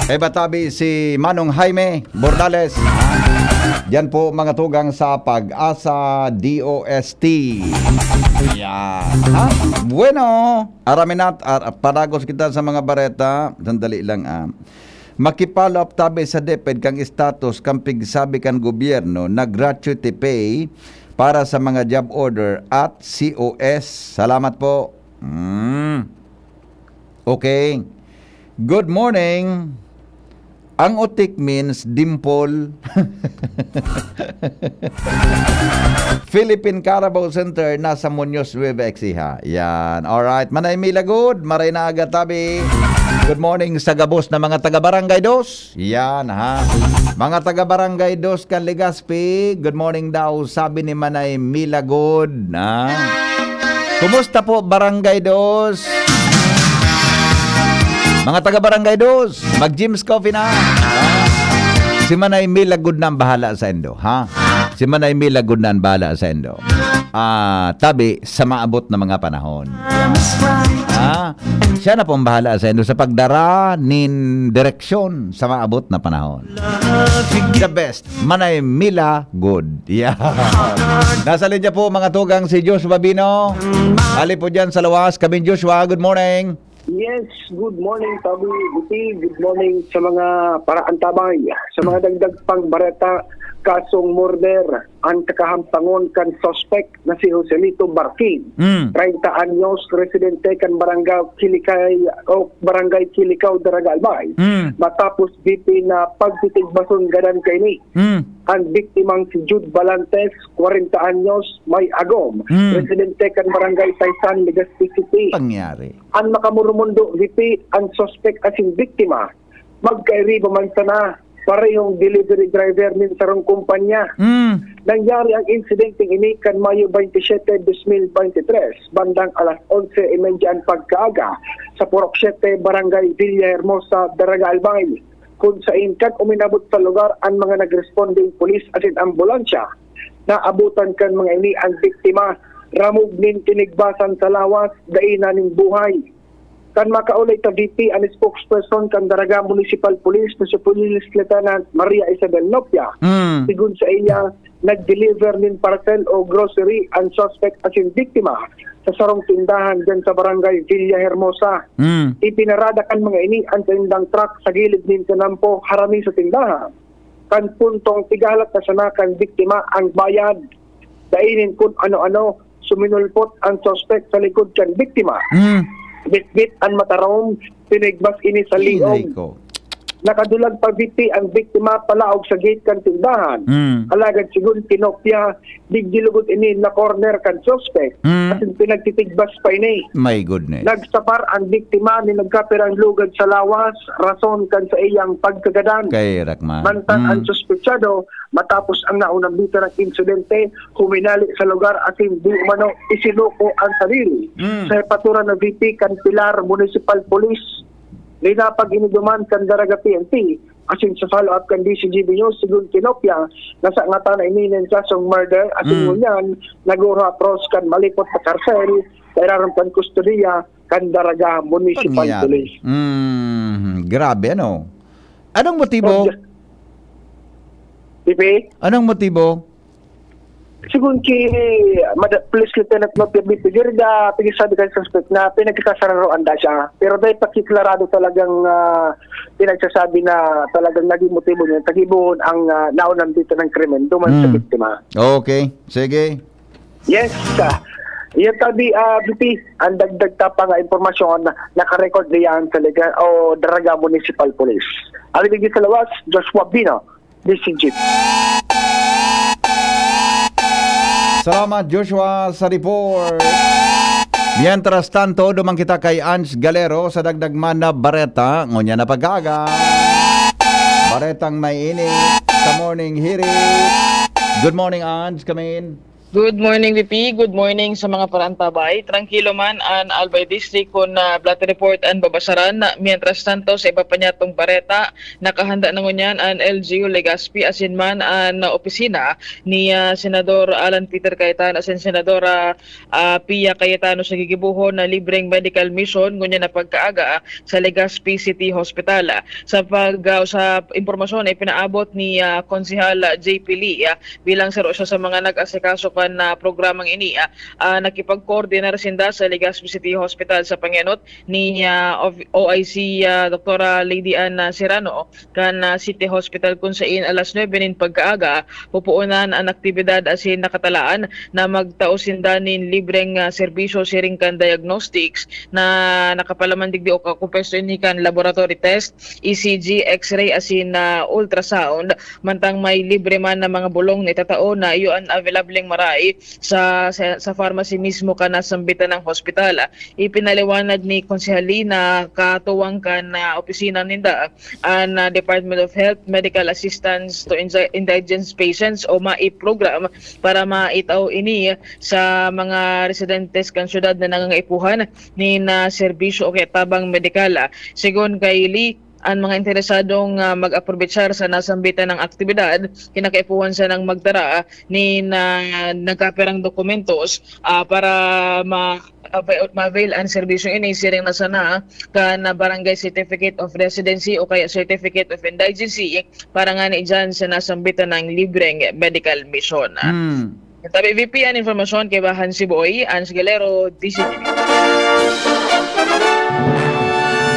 Kay batabi si Manong Jaime Bordales. Yan po mga tugang sa Pag-asa DOST. Yan. Ha? Bueno, araminat paragos kita sa mga bareta. Sandali lang makipalo up tabi sa DepEd kang status kang pigsabi kan gobyerno na gratuity pay para sa mga job order at COS. Salamat po. Okay. Good morning. Ang utik means dimple. Philippine Carabao Center nasa Muñoz, Nueva Ecija. Yan. Alright. Manay milagod. Maray na aga tabi. Good morning sa gabos na mga taga-barangay dos. Yan ha. Mga taga-barangay dos kan Legazpi. Good morning daw. Sabi ni Manay milagod. Kumusta po barangay dos? Mga taga-barangay dos, mag-Jim's Coffee na. Si Manay milagod na ang bahala sa endo, ha? Si Manay milagod na ang bahala sa endo. Tabi sa maabot na mga panahon. Siya na po ang bahala sa endo sa pagdara nin direksyon sa maabot na panahon. The best, Manay milagod. Yeah. Nasa linya po mga tugang si Joshua Bino. Ali po dyan sa lawas. Kami Joshua, good morning. Yes, good morning, Tabi Buti. Good morning sa mga paraantabay, sa mga dagdag pang bareta, kasong murder, ang kakahampangon kan suspect na si Joselito Barkin. 30 anyos, residente kan Barangay Kilikao, Daragalbay. Matapos BP na pagtitigbason gadan kay ni. Ang biktimang si Jude Balantes, 40 anyos, may agom. Residente kan Barangay Taysan, Legazpi City. Pangyari. Ang makamurumundo VP, ang suspect asing biktima, magkairi bamansana, parehong delivery driver min sarong kumpanya. Nangyari ang insidente ini kan Mayo 27, 2023, bandang alas 11:30 pagkaaga sa Purok 7, Barangay Villahermosa, Daragalbay, kung saan kan uminabot sa lugar ang mga nag-responding police asin ambulansya. Naabutan kan mga ini ang biktima, ramog nin tinigbasan sa lawas, daina ning buhay. Kan makaulay ta VP ang spokesperson kan Daraga Municipal Police na si Police Lieutenant Maria Isabel Nopia. Sigun sa iya, nag-deliver nin parcel o grocery ang suspect asin biktima sa sarong tindahan dyan sa Barangay Villahermosa. Ipinarada kan mga ini ang tindang truck sa gilid nin kanampo harami sa tindahan. Kan puntong tigalat na sana kan biktima ang bayad. Dainin kung ano-ano, suminulpot ang suspect sa likod kan biktima. Bit-bit ang matarom, pinigbas ini sa liog. nakadulag pa VP ang biktima palaog sa gate kan tindahan. Alagad sigun kinopya digdilugot ini na corner kan suspect at pinagtitigbas pa ini. My goodness. Nagsapar ang biktima ni nagkapirang lugad sa lawas rason kan sa iyang pagkagadan. Kay Rakman. Mantan ang suspetsado matapos ang naunang bita ng insidente huminali sa lugar at hindi umano isinuko ang sarili. Sa patura ng VP kan Pilar Municipal Police Linapag iniduman kan Daraga PNP asin sa follow-up kan DCGB News sigun kinopya nasa ngata na iminen kasong murder asin ngunyan nagura pros kan malipot sa karsel kailaron kan kustudiya kan Daraga Municipal Police. Grabe ano? Anong motibo? Pipi? Anong motibo? Sigun ki Police Lieutenant Nopia BP Girda pigisabi kan suspect na pinagkakasararoan da siya pero dahil pakiklarado talagang pinagsasabi na talagang naging motibo niya tagibon ang naunang dito ng krimen duman sa biktima. Okay, sige. Yes, yan tabi BP ang dagdag pa nga impormasyon na nakarecord diyan sa Daraga Municipal Police. Alibigi sa lawas, Joshua Bino, DCG. Salamat Joshua sa report. Mientras tanto, dumang kita kay Ans Galero sa dagdag man na bareta. Ngunya na pag-aga. Baretang may init sa morning hearing. Good morning, Ans. Come in. Good morning, VP. Good morning sa mga parantabay. Tranquilo man ang Albay District kung blood report ang babasaran. Mientras tanto, sa iba pa niya itong bareta, nakahanda na ngunyan ang LGU Legazpi asin man ang opisina ni Senador Alan Peter Cayetano asin Senadora Pia Cayetano sa gigibuhon na libreng medical mission ngunyan na pagkaaga sa Legazpi City Hospital. Sa impormasyon ay pinaabot ni Konsihal JP Lee bilang saro siya sa mga nag-asikaso na programang ini nakipag-coordinar sinda sa Legazpi City Hospital sa pangenot ni OIC Dr. Lady Ann Serrano kan City Hospital kung saan alas 9 nin pagkaaga pupuunan ang aktibidad asin nakatalaan na magtao sinda nin libreng serbisyo siring kan diagnostics na nakapalaman digdi o kakumplesto ini kan laboratory test, ECG, X-ray asin ultrasound mantang may libre man na mga bulong na itatao na iyo ang available maray sa pharmacy mismo ka nasambitan ng hospital. Ipinaliwanag ni Konsehali na katuwang ka na opisina ninda ang Department of Health Medical Assistance to Indigent Patients o MAIP program para maitaw ini sa mga residentes kan syudad na nangangaipuhan ni na serbisyo o tabang medikal. Sigon kay Lee, ang mga interesadong mag-aprobetsar sa nasambitan ng aktibidad, kinakaipuhan sa nang magdara ni nagkaperang dokumentos para ma-avail ang serbisyo ini siring na sana kan barangay certificate of residency o kaya certificate of indigency para nga ni dyan sa nasambitan ng libreng medical mission. Tabi VP ang informasyon kay Bahan Siboy, Ans Galero, DCTV.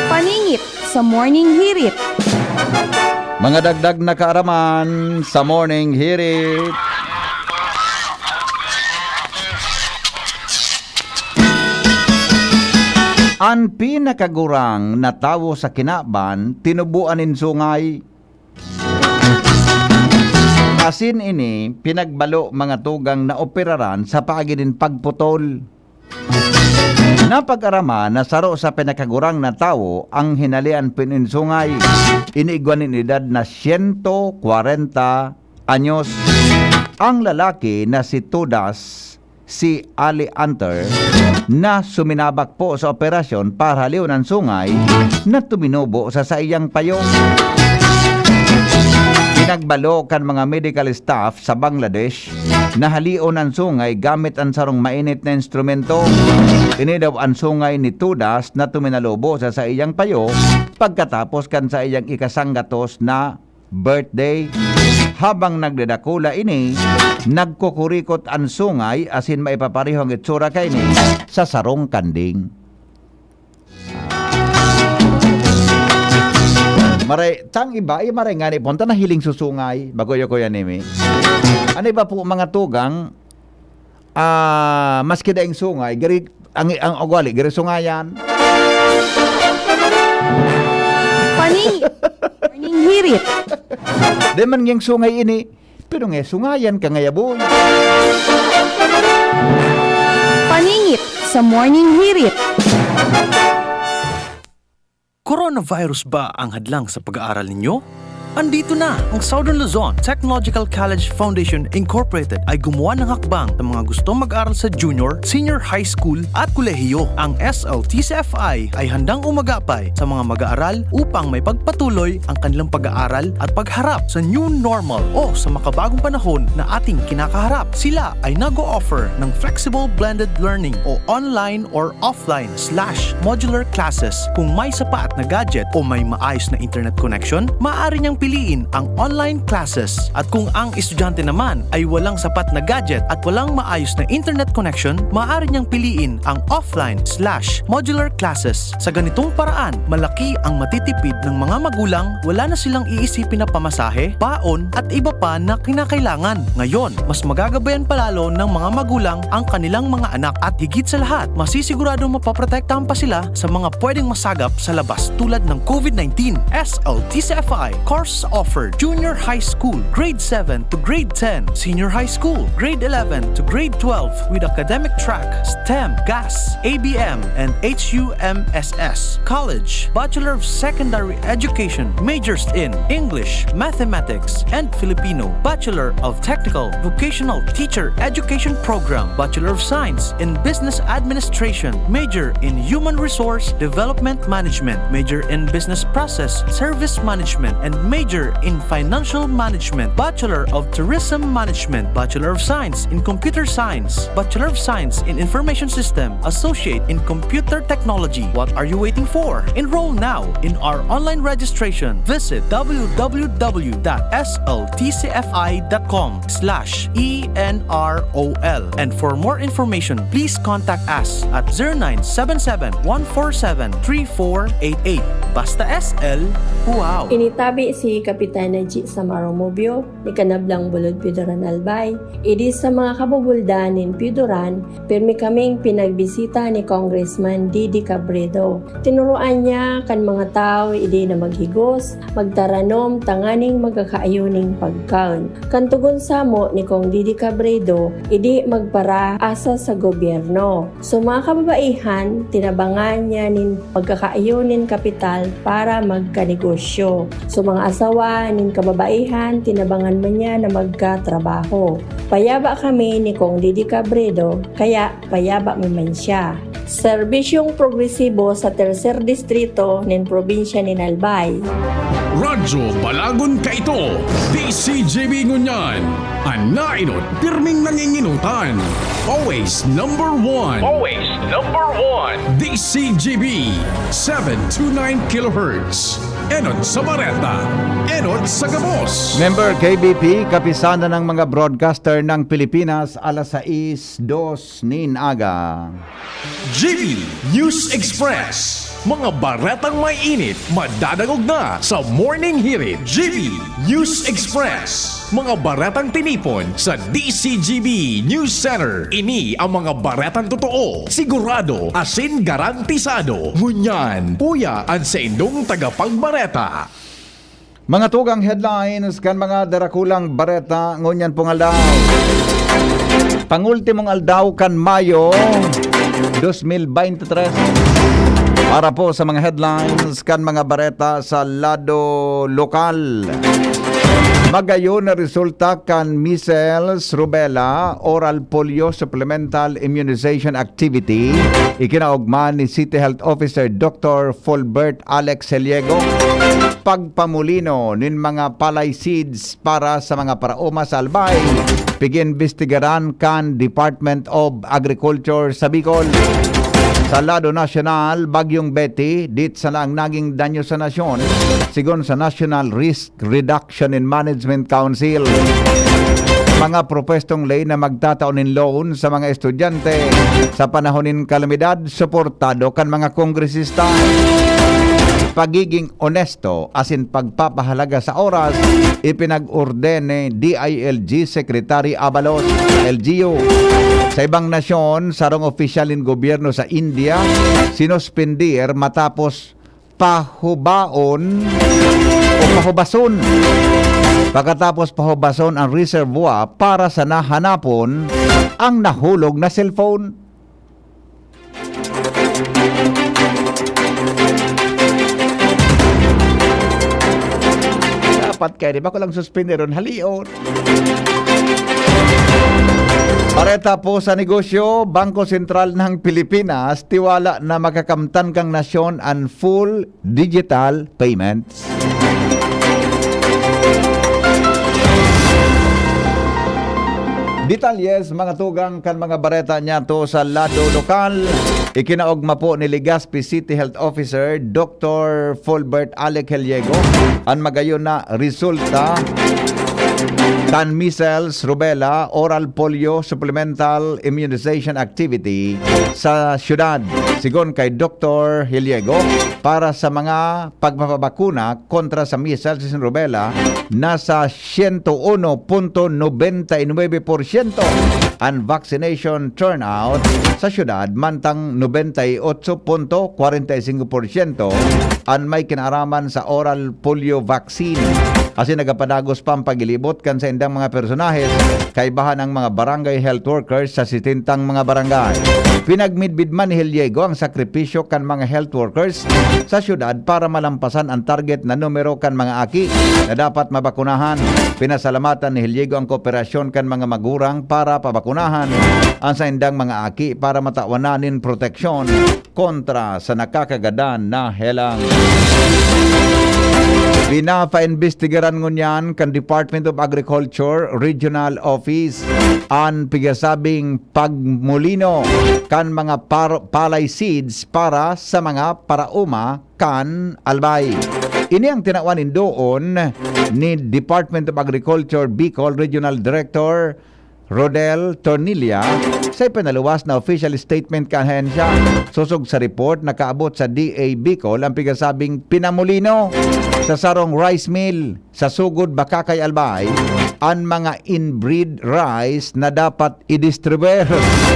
Paningit sa morning hirit. Mga dagdag na kaaraman sa morning hirit. Ang pinakagurang na tawo sa Kinaban, tinubuan in sungay. Asin ini, pinagbalo mga tugang na operaran sa paaginin pagputol. Napag-arama na saro sa pinakagurang na tao ang hinalian pininsungay. Iniigwanin edad na 140 anyos. Ang lalaki na si Tudas, si Ali Anter, na suminabak po sa operasyon para haliw ng sungay na tuminubo sa saiyang payong. Pinagbalo kan mga medical staff sa Bangladesh na halion ang sungay gamit ang sarong mainit na instrumento. Inidaw ang sungay ni Tudas na tuminalobo sa iyang payo pagkatapos kan sa iyang ikasanggatos na birthday. Habang nagdadakula ini, nagkukurikot ang sungay asin maipaparihong itsura kay ni sa sarong kanding. Maray, tang iba, maray nga ni punta na hiling susungay, bagoyo ko yan nimi. Ano ba po mga tugang, maski daing sungay, gari, ang ugali, gari sungayan. Paningit Hirit. Di man ngayong sungay ini, pero nga sungayan ka ngayaboy. Paningit sa Morning Hirit. Coronavirus ba ang hadlang sa pag-aaral ninyo? Andito na ang Southern Luzon Technological College Foundation Incorporated ay gumawa ng hakbang sa mga gustong mag-aral sa junior, senior high school at kolehiyo. Ang SLTCFI ay handang umagapay sa mga mag-aaral upang may pagpatuloy ang kanilang pag-aaral at pagharap sa new normal o sa makabagong panahon na ating kinakaharap. Sila ay nag-o-offer ng flexible blended learning o online or offline/modular classes. Kung may sapat na gadget o may maayos na internet connection, maaari niyang piliin ang online classes. At kung ang estudyante naman ay walang sapat na gadget at walang maayos na internet connection, maaari niyang piliin ang offline/modular classes. Sa ganitong paraan, malaki ang matitipid ng mga magulang, wala na silang iisipin na pamasahe, baon at iba pa na kinakailangan. Ngayon, mas magagabayan palalo ng mga magulang ang kanilang mga anak at higit sa lahat, masisiguradong mapaprotektahan pa sila sa mga pwedeng masagap sa labas tulad ng COVID-19. SLTCFI course offered junior high school, grade 7 to grade 10, senior high school, grade 11 to grade 12 with academic track, STEM, GAS, ABM, and HUMSS. College, Bachelor of Secondary Education, majors in English, Mathematics, and Filipino. Bachelor of Technical Vocational Teacher Education Program, Bachelor of Science in Business Administration, major in Human Resource Development Management, major in Business Process Service Management, and major in Financial Management, Bachelor of Tourism Management, Bachelor of Science in Computer Science, Bachelor of Science in Information System, Associate in Computer Technology. What are you waiting for? Enroll now in our online registration. Visit www.sltcfi.com/ENROL. And for more information, please contact us at 0977-147-3488. Basta SL, wow! Initabi si Kapitana G. Samaromobio ni Kanablang Bulod Pidoran Albay. Idi sa mga kabubuldanin Pidoran, pirmi kaming pinagbisita ni Congressman Didi Cabredo. Tinuruan niya kan mga tao idi na maghigos, magtaranom, tanganing magkakaayuning pagkaon. Kantugon samo ni Kong Didi Cabredo, idi magpara asa sa gobyerno. So mga kababaihan, tinabangan niya nin magkakaayunin kapital para magkanegosyo. So mga asawa nin kababaihan, tinabangan man niya na magkatrabaho. Payaba kami ni Kong Didi Cabredo, kaya payaba man siya. Serbisyong progresibo sa tercer distrito nin probinsya ni Albay. Radyo Balagon ka ito, DCGB Ngunyan, anainot, pirming nanginginutan. Always number one. Always number one. DCGB, 729 kHz. Enot sa Bareta, Enot sa Gabos. Member KBP, kapisana ng mga broadcaster ng Pilipinas, alas 6:02 nin aga. GB News Express. Mga baretang may init, madadagog na sa Morning Hirit. GB News Express. Mga baretang tinipon sa DCGB News Center. Ini ang mga baretang totoo, sigurado, asin garantisado. Ngunyan, puya ang sa indong tagapagbareta. Mga tugang headlines kan mga darakulang bareta ngunyan pong aldaw. Pangultimong aldaw kan Mayo 2023. Para po sa mga headlines kan mga bareta sa lado lokal. Magayon na resulta kan measles, rubella, oral polio supplemental immunization activity. Ikinaugman ni City Health Officer Dr. Fulbert Alex Celiego. Pagpamulino nin mga palay seeds para sa mga paraoma sa Albay. Piginvestigaran kan Department of Agriculture sa Bicol. Sa lado nasyonal, Bagyong Betty, dit sa lang naging danyo sa nasyon, sigon sa National Risk Reduction and Management Council. Mga propestong lay na magtataonin loan sa mga estudyante sa panahonin kalamidad, suportado kan mga kongresista. Pagiging honesto asin pagpapahalaga sa oras, ipinag-ordene DILG Secretary Abalos LGU. Sa ibang nasyon, sarong opisyal ng gobyerno sa India, sinospendir matapos pahubaon o pahubason. Pagkatapos pahubason ang reservoir para sa nahanapon ang nahulog na cellphone. Dapat kayo, di ba ko lang suspenderon halion? Pareta po sa negosyo, Bangko Sentral ng Pilipinas tiwala na makakamtan kang nasyon ang full digital payments. Detalyes mga tugang kan mga bareta niya to sa lado lokal. Ikinaugma po ni Legazpi City Health Officer Dr. Fulbert Alec Heliego ang magayon na resulta kan measles, rubella, oral polio, supplemental immunization activity sa syudad. Sigon kay Dr. Heliego, para sa mga pagpapabakuna kontra sa measles and rubella, nasa 101.99% ang vaccination turnout sa syudad, mantang 98.45% ang may kinaraman sa oral polio vaccine. Kasi nagapadagos pa ang pagilibot kan sa indang mga personahes kaibahan ng mga barangay health workers sa sitintang mga barangay. Pinagmidbidman ni Heliego ang sakripisyo kan mga health workers sa syudad para malampasan ang target na numero kan mga aki na dapat mabakunahan. Pinasalamatan ni Heliego ang kooperasyon kan mga magurang para pabakunahan ang sa indang mga aki para matawananin proteksyon kontra sa nakakagadan na helang. Pinapa-investigaran ngunyan kan Department of Agriculture Regional Office ang pigasabing pagmulino kan mga palay seeds para sa mga parauma kan albay. Ini ang tinawanin doon ni Department of Agriculture Bicol Regional Director Rodel Tornilla sa ipinaluwas na official statement kahensya. Susog sa report, nakaabot sa DA Bicol ang pigasabing pinamulino sa sarong rice mill sa Sugod, Bakakay, Albay ang mga inbreed rice na dapat i-distribute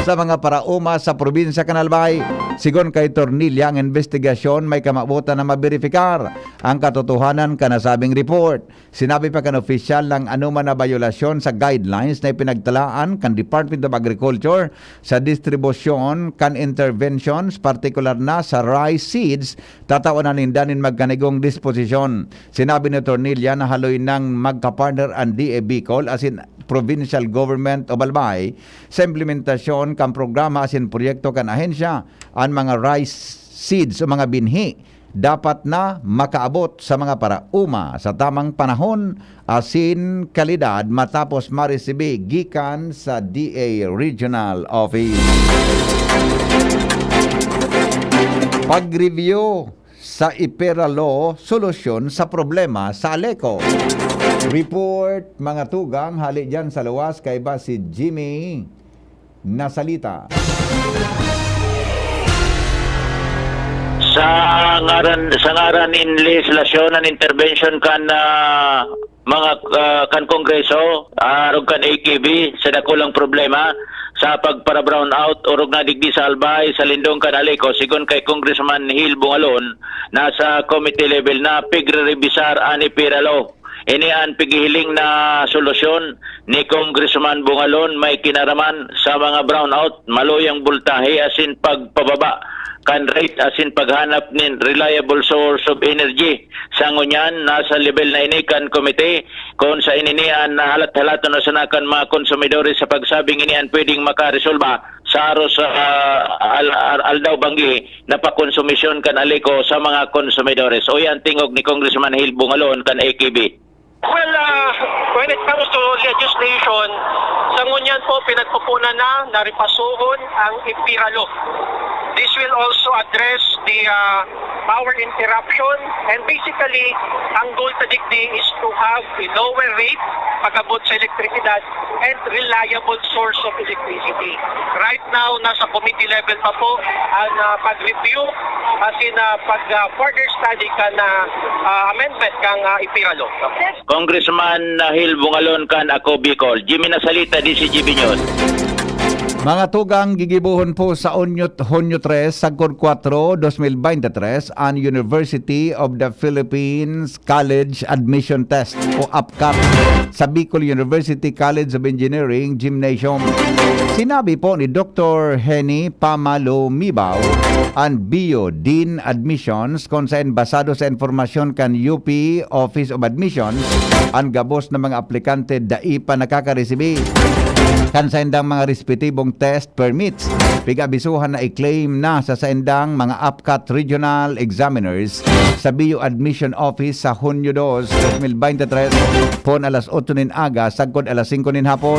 sa mga parauma sa probinsya kan Albay. Sigon kay Tornilla, ang investigasyon may kamabutan na maberifikar ang katotohanan kanasabing report. Sinabi pa kan opisyal ng anuman na violasyon sa guidelines na ipinagtalaan kan Department of Agriculture sa distribusyon kan interventions, particular na sa rice seeds, tatawanan nindanin magkanigong disposisyon. Sinabi ni Tornilla na haloy ng magkapartner ang DA Bicol as in provincial government of Albay sa implementasyon kan programa as in proyekto kan ahensya ang mga rice seeds o mga binhi dapat na makaabot sa mga parauma sa tamang panahon asin kalidad matapos maresibi gikan sa DA Regional Office. Pag-review sa IPERA Law, solusyon sa problema sa Aleco. Report mga tugang, hali dyan sa luwas kay ba si Jimmy Nasalita. Sa ngaran in legislasyon and intervention kan mga kan kongreso arog kan AKB sa dakulang problema sa pagpara brown out urog na digdi sa Albay sa Lindong kan Aleco. Sigon kay Congressman Hil Bungalon nasa committee level na pigre-revisar ani IPERA Law. Ini ang pigihiling na solusyon ni Congressman Bungalon may kinaraman sa mga brownout, maluyang bultahe asin pagpababa kan rate asin paghanap nin reliable source of energy. Sa ngunyan, nasa level na ini kan komite kung sa ininian na halat-halato na sanakan mga konsumidores sa pagsabing inian pwedeng makaresolba sa aros aldaw banggi na pakonsumisyon kan Aleco sa mga konsumidores. O yan tingog ni Congressman Hil Bungalon kan AKB. Well, when it comes to legislation, sa ngunyan po pinagpupunan na naripasuhon ang IPERA Law. This will also address the power interruption, and basically ang goal sa digdi is to have a lower rate pag-abot sa elektrisidad and reliable source of electricity. Right now, nasa committee level pa po ang pag-review as in pag-further study kan amendment kang IPERA Law. Congressman Hil Bungalon kan ako Bicol. Jimmy Nasalita, DCGB News. Mga tugang gigibuhon po sa Hunyo 3, Sagkod 4, 2023 ang University of the Philippines College Admission Test o APCAT sa Bicol University College of Engineering Gymnasium. Sinabi po ni Dr. Henny Pamalo Mibaw, ang Bio Dean Admissions kung saan basado sa informasyon kan UP Office of Admissions ang gabos ng mga aplikante dai pa nakaka-resibi kan sa indang mga respetibong test permits. Pigabisuhan na i-claim na sa indang mga APCAT Regional Examiners sa Bio Admission Office sa Hunyo 2, 2023 pon alas 8 nin aga sagkod alas 5 nin hapon.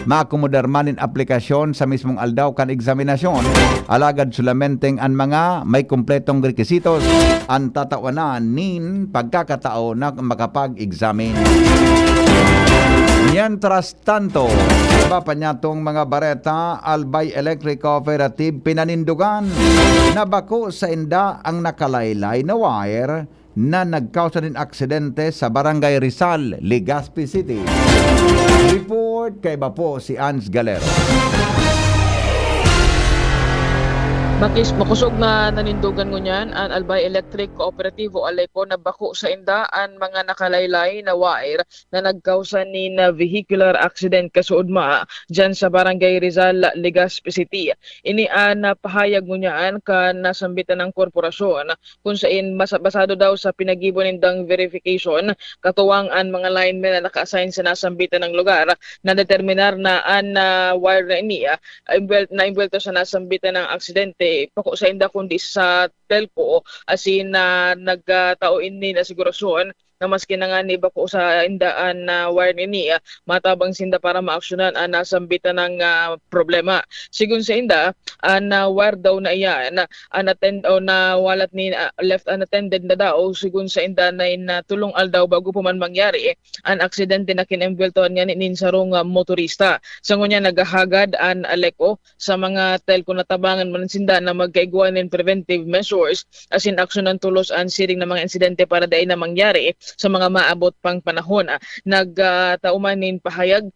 Maakomodar manin aplikasyon sa mismong aldaw kan eksaminasyon. Alagad sulamenteng ang mga may kumpletong requisitos ang tatawanan nin pagkakatao na makapag-examine. Mientras tanto, iba pa niya tong mga bareta, Albay Electric Cooperative pinanindugan na bako sa inda ang nakalaylay na wire na nagkausa din aksidente sa Barangay Rizal, Legazpi City. Report kay po si Ans Galero. Makusog na nanindugan ngunyan ang Albay Electric Cooperative o Aleco na bako sa inda ang mga nakalaylay na wire na nagkausan ni na vehicular accident kasuudma dyan sa Barangay Rizal, Legazpi City. Ini na pahayag ngunyan ka nasambitan ng korporasyon kung saan basado daw sa pinag-ibon nindang verification katuwang ang mga linemen na naka-assign sa nasambitan ng lugar na determinar na ang wire na ini na imbelto sa nasambitan ng aksidente pako sa inda kundi sa telco asin na nagtao ini na sigurasyon na maski na nga ni bako sa indaan na wire ni matabang sinda para maaksyonan ang nasambitan ng problema. Sigun sa inda ang wire daw na iyan na walat ni left unattended na daw sigun sa inda na tulong aldaw bago pa man mangyari ang aksidente na kinembeltohan niya nin sarong motorista. Sa ngunya nagahagad ang Aleco sa mga telco na tabangan man sinda na magkaiguan ng preventive measures asin aksyonan tulos ang siring na mga insidente para dai na mangyari sa mga maabot pang panahon. Nagtaumanin pahayag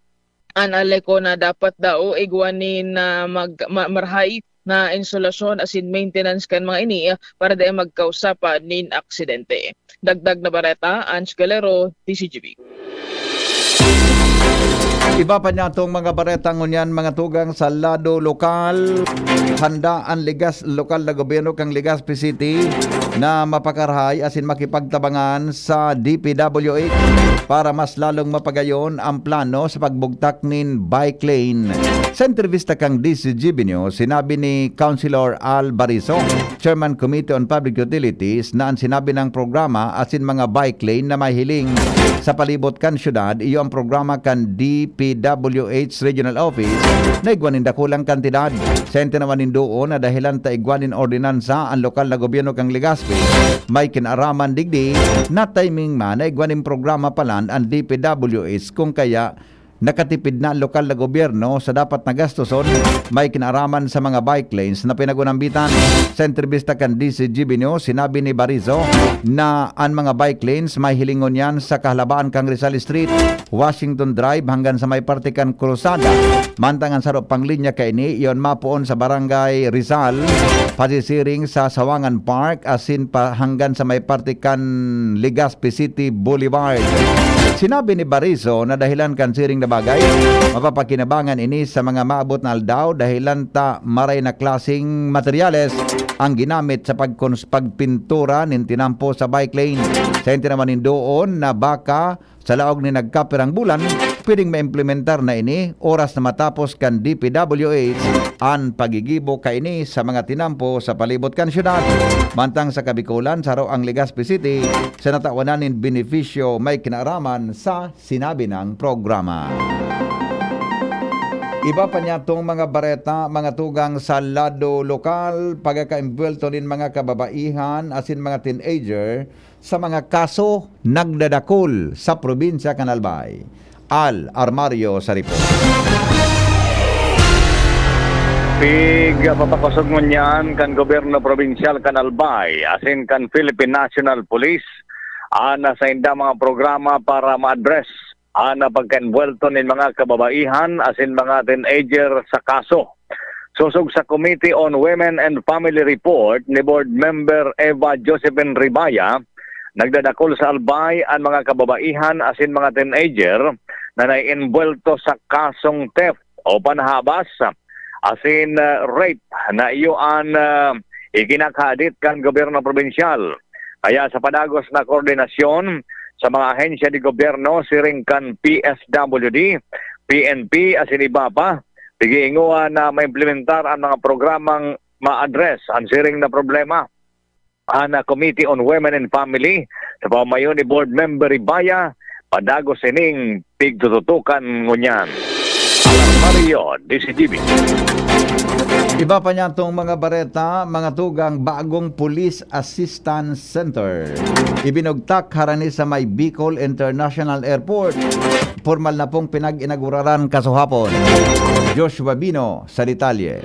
ang Aleco na dapat daw iguanin na marhay na insulasyon asin maintenance kan mga ini para dai magkausapan nin aksidente. Dagdag na bareta, Ans Galero, TCGB. Iba pa niya itong mga bareta ngunyan mga tugang sa lado lokal. Handa ang lokal na gobyerno kang Legazpi City na mapakarahay asin makipagtabangan sa DPWH para mas lalong mapagayon ang plano sa pagbugtak nin bike lane. Sa entrevista kang DCGB News, sinabi ni Councilor Al Barizo, Chairman Committee on Public Utilities, na ang sinabi ng programa asin mga bike lane na may hiling sa palibot kan syudad, iyo ang programa kan DPWH Regional Office na igwanin dakulang kantidad. Sente naman doon na dahilan ta igwanin ordinansa ang lokal na gobyerno kang Legazpi, may kinaraman digdi na timing man na igwanin programa palan ang DPWH kung kaya nakatipid na ang lokal na gobyerno sa dapat na gastuson, may kinaraman sa mga bike lanes na pinagunambitan. Sa entrevista kan DCGB News, sinabi ni Barizo na ang mga bike lanes may hilingon yan sa kahalabaan kang Rizal Street, Washington Drive hanggang sa may partikan Cruzada. Mantangan sa panglinya kaini, iyon mapuon sa Barangay Rizal, pasisiring sa Sawangan Park, asin pa hanggang sa may partikan Legazpi City Boulevard. Sinabi ni Barizo na dahilan kan siring na bagay, mapapakinabangan ini sa mga maabot na aldaw dahilan ta maray na klasing materyales ang ginamit sa pagpintura nin tinampo sa bike lane. Sa naman doon na baka sa laog ni nagkapirang bulan, pwedeng maimplementar na ini oras na matapos kan DPWH ang pagigibo kaini sa mga tinampo sa palibot kan syudad. Mantang sa Kabikulan, sa ang Legazpi City, sa natawanan benepisyo may kinaraman sa sinabi ng programa. Iba pa niya itong mga bareta, mga tugang sa lado lokal, pagkaka-imbwelto din mga kababaihan, asin mga teenager, sa mga kaso nagdadakol sa probinsya kan Albay. Al Armario sa report. Papapasok mo niyan kan Gobyerno Provincial kan Albay, asin kan Philippine National Police, sa inda mga programa para ma-address na pagka-invuelto ng mga kababaihan asin mga teenager sa kaso Susog sa Committee on Women and Family Report ni Board Member Eva Josephine Ribaya, nagdadakol sa albay ang mga kababaihan asin mga teenager na nai-involto sa kasong theft o panhabas asin rape na iyoan ikinakadit kan gobyerno probinsyal. Kaya sa padagos na koordinasyon sa mga ahensya di gobyerno, siring kan PSWD, PNP asin iba pa, tigiinguan na maimplementar ang mga programang ma-address ang siring na problema. Ang Committee on Women and Family sa pamayon ni Board Member Ribaya, padagos sining pigtututukan ngunyan. Mario, DCGB. Iba pa niya itong mga bareta, mga tugang bagong Police Assistance Center. Ibinugtak harani sa may Bicol International Airport. Formal na pong pinag-inaguraran kasuhapon. Joshua Bino sa detalye.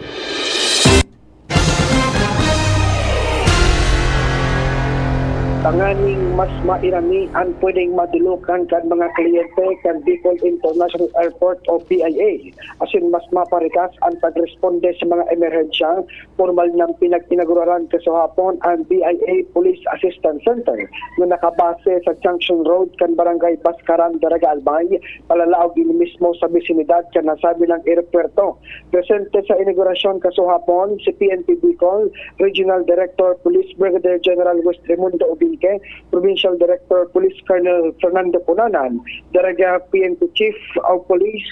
Tanganing mas mairami ang pwedeng madulukan kan mga kliyente kan Bicol International Airport o BIA. Asin mas maparitas ang pagresponde sa mga emerhensya. Formal ng pinag-inaguraran kasuhapon ang BIA Police Assistance Center na nakabase sa Junction Road kan Barangay Baskaran, Daraga Albay, palalaog din mismo sa bisinidad kan nasabi ng aeropuerto. Presente sa inaugurasyon kasuhapon si PNP Bicol Regional Director Police Brigadier General West Raimundo Ubin, Provincial Director Police Colonel Fernando Punanan, Daraga PNP Chief of Police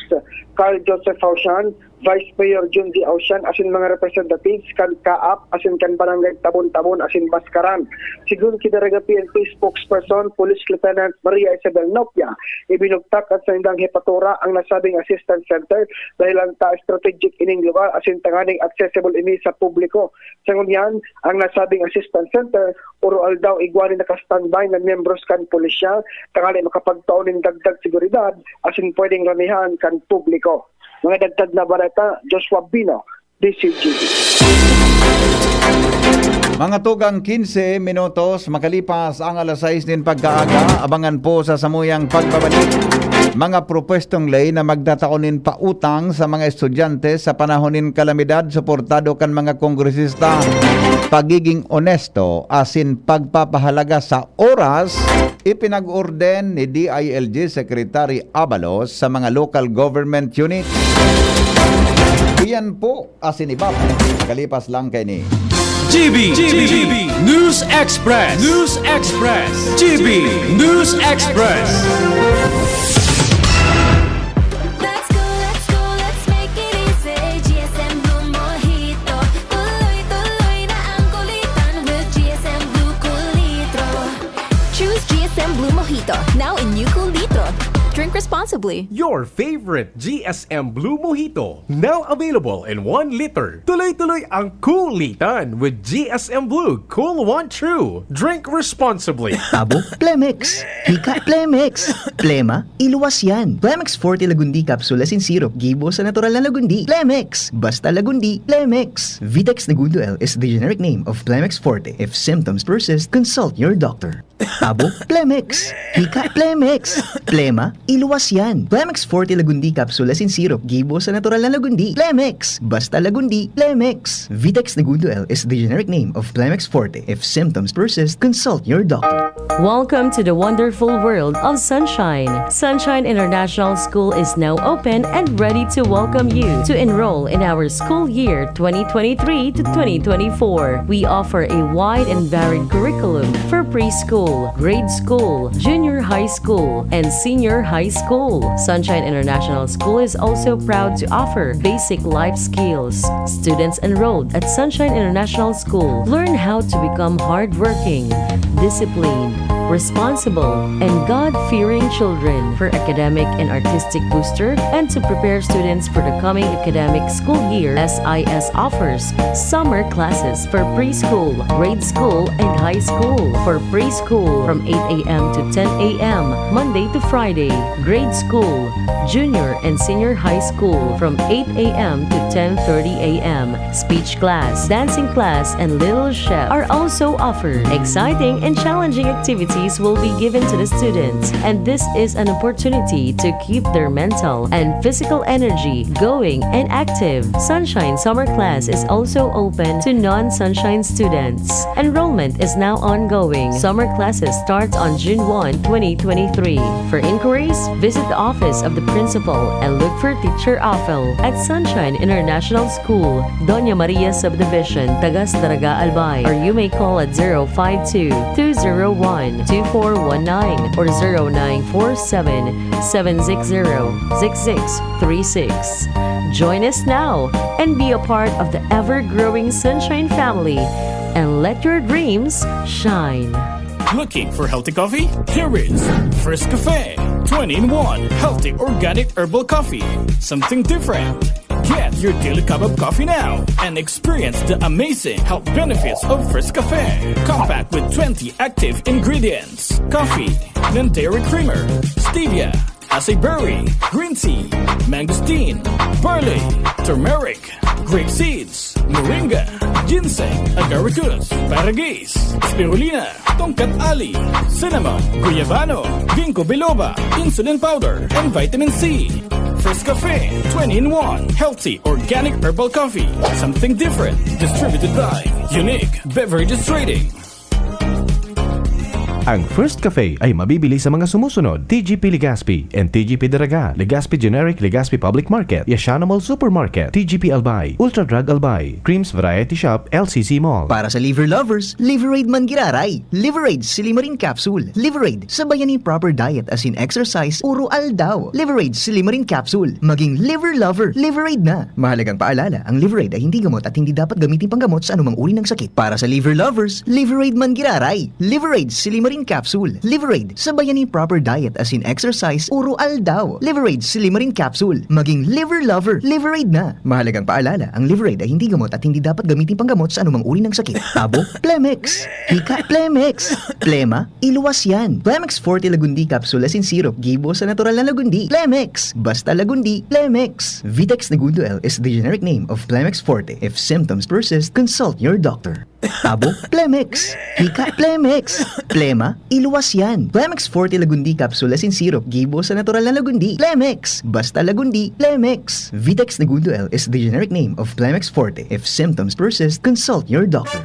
Carl Joseph Haushan, Vice Mayor Jun D. Haushan, asin mga representatives kan Kaap, asin kan Barangay Tabon-Tabon, asin Baskaran. Sigun ki Daraga PNP Spokesperson Police Lieutenant Maria Isabel Nopia, ibinugtak at sa indang hepatura ang nasabing assistance center dahil ang strategic ining lugar asin tanganing accessible ini sa publiko. Sa ngunyan, ang nasabing assistance center urual daw igwani naka-standby na membros kan pulisya, tanganing makapagtaon ng dagdag seguridad asin pwedeng ramihan kan publiko. Mga dagdag na balita, Joshua Bino, DCGB. Mga tugang 15 minutos makalipas ang alas 6 din pagkaaga, abangan po sa samuyang pagbabalik. Mga propwestong lay na magdataonin pa utang sa mga estudyante sa panahonin kalamidad, suportado kan mga kongresista. Pagiging honesto asin pagpapahalaga sa oras, ipinag-orden ni DILG Secretary Abalos sa mga local government unit. Iyan po asin iba pa. Kalipas lang kay ni GB News Express. GB News Express. Now in new Cool Litro. Drink responsibly. Your favorite GSM Blue Mojito, now available in 1 liter. Tuloy-tuloy ang kulitan with GSM Blue Cool One True. Drink responsibly. Abo, Plemex. Hika, Plemex. Plema, iluwas yan. Plemex Forte Lagundi Capsule in Syrup. Gibo sa natural na Lagundi. Plemex. Basta Lagundi. Plemex. Vitex Negundo L is the generic name of Plemex Forte. If symptoms persist, consult your doctor. Abo, Plemex. Hika, Plemex. Plema, iluwas yan. Plemex Forte Lagundi Capsule in Syrup. Gibo sa natural na Lagundi. Plemex. Basta Lagundi. Plemex. Vitex Negundo L is the generic name of Plemex Forte. If symptoms persist, consult your doctor. Welcome to the wonderful world of Sunshine. Sunshine International School is now open and ready to welcome you to enroll in our school year 2023 to 2024. We offer a wide and varied curriculum for preschool, grade school, junior high school, and senior high school. Sunshine International School is also proud to offer basic life skills. Students enrolled at Sunshine International School learn how to become hardworking, disciplined, responsible, and God-fearing children for academic and artistic booster and to prepare students for the coming academic school year. SIS offers summer classes for preschool, grade school, and high school. For preschool from 8 a.m. to 10 a.m. Monday to Friday, grade school, Junior and Senior High School from 8 a.m. to 10:30 a.m. Speech class, dancing class, and Little Chef are also offered. Exciting and challenging activities will be given to the students, and this is an opportunity to keep their mental and physical energy going and active. Sunshine Summer Class is also open to non-Sunshine students. Enrollment is now ongoing. Summer classes start on June 1, 2023. For inquiries, visit the office of the principal and look for Teacher Afel at Sunshine International School, Doña Maria Subdivision, Tagas Daraga, Albay, or you may call at 052-201-2419 or 0947-760-6636. Join us now and be a part of the ever-growing Sunshine family and let your dreams shine. Looking for healthy coffee? Here is First Cafe 20-in-1 healthy organic herbal coffee. Something different. Get your daily cup of coffee now and experience the amazing health benefits of First Cafe. Compact with 20 active ingredients. Coffee, non-dairy creamer, stevia, acai berry, green tea, mangosteen, barley, turmeric, grape seeds, moringa, ginseng, agaricus, paragis, spirulina, tongkat ali, cinnamon, guyabano, ginkgo biloba, insulin powder, and vitamin C. First Cafe 20-in-1 healthy organic herbal coffee. Something different. Distributed by Unique Beverages Trading. Ang First Cafe ay mabibili sa mga sumusunod: TGP Legazpi and TGP Daraga, Legazpi Generic, Legazpi Public Market, Yashana Mall Supermarket, TGP Albay, Ultra Drug Albay, Creams Variety Shop, LCC Mall. Para sa liver lovers, Liverade Mangiraray, Liverade Silimarin Capsule, Liverade Sabayani Proper Diet as in exercise, Uro Aldaw, Liverade Silimarin Capsule, maging liver lover, Liverade na. Mahalagang paalala, ang Liverade ay hindi gamot at hindi dapat gamitin panggamot sa anumang uri ng sakit. Para sa liver lovers, Liverade Mangiraray, Liverade Silimarin Capsule, Liverade Sabayani Proper Diet as in exercise, Uro Aldaw, Liverade Silimarin Capsule, maging liver lover, Liverade na. Mahalagang paalala, ang Liverade ay hindi gamot at hindi dapat gamitin panggamot sa anumang uri ng sakit. Tabo, Plemex, Hika, Plemex, Plema, iluwas yan. Plemex Forte Lagundi Capsule as in syrup, gibo sa natural na Lagundi. Plemex, basta Lagundi, Plemex. Vitex Negundo L is the generic name of Plemex Forte. If symptoms persist, consult your doctor. Tabo, Plemex, Hika, Plemex, Plema, iluwas yan. Plemex Forte Lagundi Capsule as in syrup, gibo sa natural na Lagundi. Plemex, basta Lagundi, Plemex. Vitex Negundo L is the generic name of Plemex Forte. If symptoms persist, consult your doctor.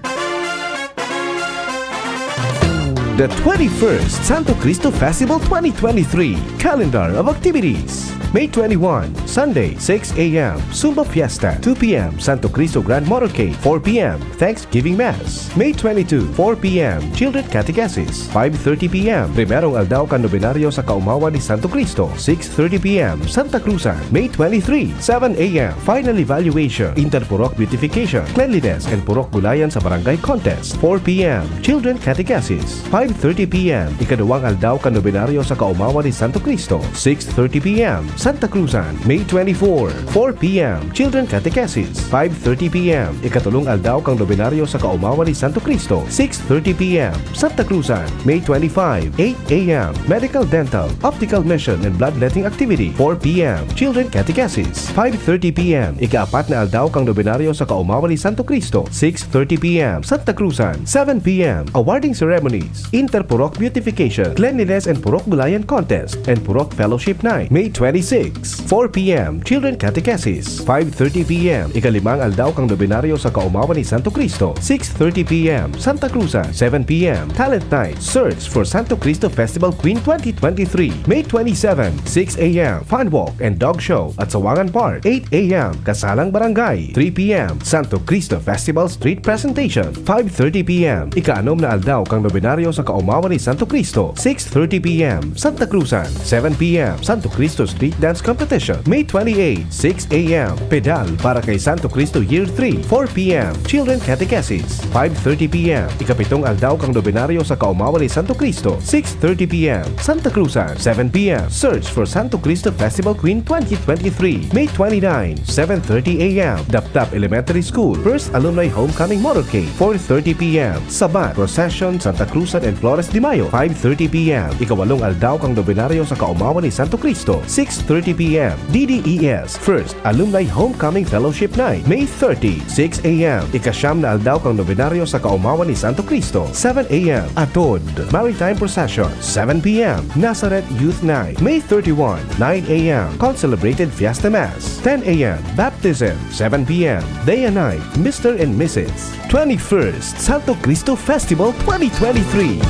The 21st Santo Cristo Festival 2023 Calendar of Activities. May 21, Sunday, 6 a.m. Zumba Fiesta. 2 p.m. Santo Cristo Grand Motorcade. 4 p.m. Thanksgiving Mass. May 22, 4 p.m. Children Catechesis. 5:30 p.m. Primerong Aldao Kanobinaryo sa Kaumawan ni Santo Cristo. 6:30 p.m. Santa Cruzan. May 23, 7 a.m. Final Evaluation. Interpurok Beautification, Cleanliness, and Purok Gulayan sa Barangay Contest. 4 p.m. Children Catechesis. 5:30 p.m. Ikaduwang Aldao Kanobinaryo sa Kaumawan ni Santo Cristo. 6:30 p.m. Santa Cruzan. May 24, 4 p.m. Children Catechesis. 5:30 p.m. Ikatulong Aldao Kanobinaryo sa Kaumawan ni Santo Cristo. 6:30 p.m. Santa Cruzan. May 25, 8 a.m. Medical, Dental, Optical Mission, and Bloodletting Activity. 4 p.m. Children Catechesis. 5:30 p.m. Ikaapat na Aldao Kanobinaryo sa Kaumawan ni Santo Cristo. 6:30 p.m. Santa Cruzan. 7 p.m. Awarding Ceremonies. Interpurok Beautification, Cleanliness, and Purok Gulayan Contest, and Purok Fellowship Night. May 26, 4 p.m. Children Catechesis. 5:30 p.m. Ikalimang Aldao Kanobinaryo sa Kaumawan ni Santo Cristo. 6:30 p.m. Santa Cruzan. 7 p.m. Talent Night. Search for Santo Cristo Festival Queen 2023. May 27, 6 a.m. Fun Walk and Dog Show at Sawangan Park. 8 a.m. Kasalang Barangay. 3 p.m. Santo Cristo Festival Street Presentation. 5:30 p.m. Ikaanom na Aldao Kanobinaryo sa Kaumawan ni Santo Cristo. 6:30 p.m. Santa Cruzan. 7 p.m. Santo Cristo Street Dance Competition. May 28, 6 a.m. Pedal para kay Santo Cristo Year 3. 4 p.m. Children Catechesis. 5:30 p.m. Ikapitong Aldao Kanobinaryo sa Kaumawan ni Santo Cristo. 6:30 p.m. Santa Cruzan. 7 p.m. Search for Santo Cristo Festival Queen 2023. May 29, 7:30 a.m. Dapdap Elementary School. First Alumni Homecoming Motorcade. 4:30 p.m. Sabat Procession Santa Cruzan and Flores de Mayo, 5:30 p.m. Ikawalong aldaw kang nobenaryo sa Kaumawan ni Santo Cristo, 6:30 p.m. DDES First Alumni Homecoming Fellowship Night, May 30, 6 a.m. Ikasyam na aldaw kang nobenaryo sa Kaumawan ni Santo Cristo, 7 a.m. Atod Maritime Procession, 7 p.m. Nazareth Youth Night, May 31, 9 a.m. Concelebrated Fiesta Mass, 10 a.m. Baptism, 7 p.m. Day and Night, Mr. and Mrs. 21st Santo Cristo Festival 2023.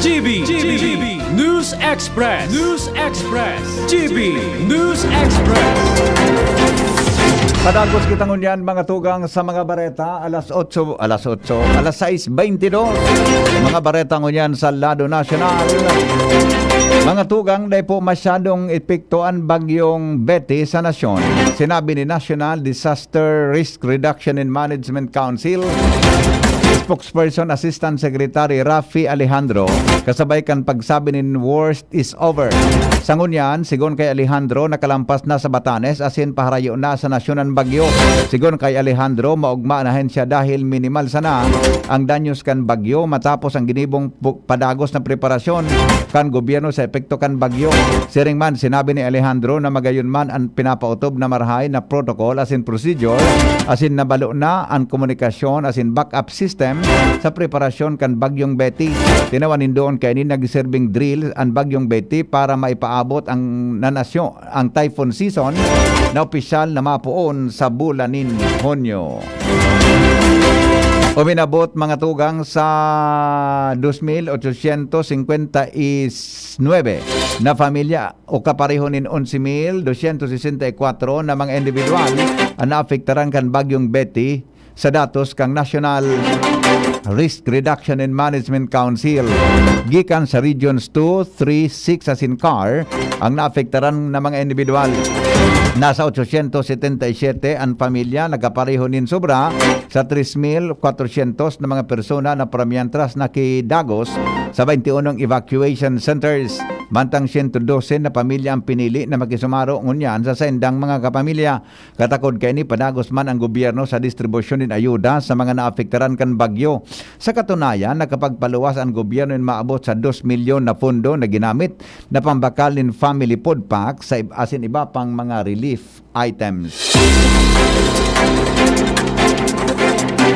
GB News Express. GB News Express. Padagos kita ngunyan mga tugang sa mga bareta alas 6:22 mga bareta ngunyan sa Lado Nacional. Mga tugang dahil po masyadong epektuan bagyong Betty sa nasyon. Sinabi ni National Disaster Risk Reduction and Management Council spokesperson Assistant Secretary Rafi Alejandro kasabay kan pagsabi ni worst is over. Sa ngunyan, sigon kay Alejandro nakalampas na sa Batanes asin paharayo na sa nasyonan bagyo. Sigon kay Alejandro maugma nahin siya dahil minimal sana ang danyos kan bagyo matapos ang ginibong padagos na preparasyon kan gobyerno sa epekto kan bagyo. Siring man sinabi ni Alejandro na magayon man ang pinapautob na marahay na protocol asin procedure asin nabalo na ang komunikasyon asin backup system sa preparasyon kan bagyong Betty. Tinawanin doon kay ni nag-serving drill ang bagyong Betty para maipaabot ang nanasyo ang typhoon season na opisyal na mapuon sa bulanin Hunyo. Uminabot mga tugang sa 2,859 na pamilya o kapareho nin 11,264 na mga individual ang naapektaran kan bagyong Betty sa datos kang National Risk Reduction and Management Council. Gikan sa Regions 2, 3, 6 asin CAR ang naapektaran na mga individual. Nasa 877 ang pamilya nagkapareho nin sobra sa 3,400 na mga persona na paramiantras na kidagos sa 21 evacuation centers. Mantang 112 na pamilya ang pinili na makisumaro ngunyan sa sendang mga kapamilya. Katakod kay ni padagos man ang gobyerno sa distribusyon ng ayuda sa mga naapektaran kan bagyo. Sa katunayan, nakapagpaluwas ang gobyerno in maabot sa 2 milyon na pondo na ginamit na pambakal in family food pack sa asin iba pang mga relief items.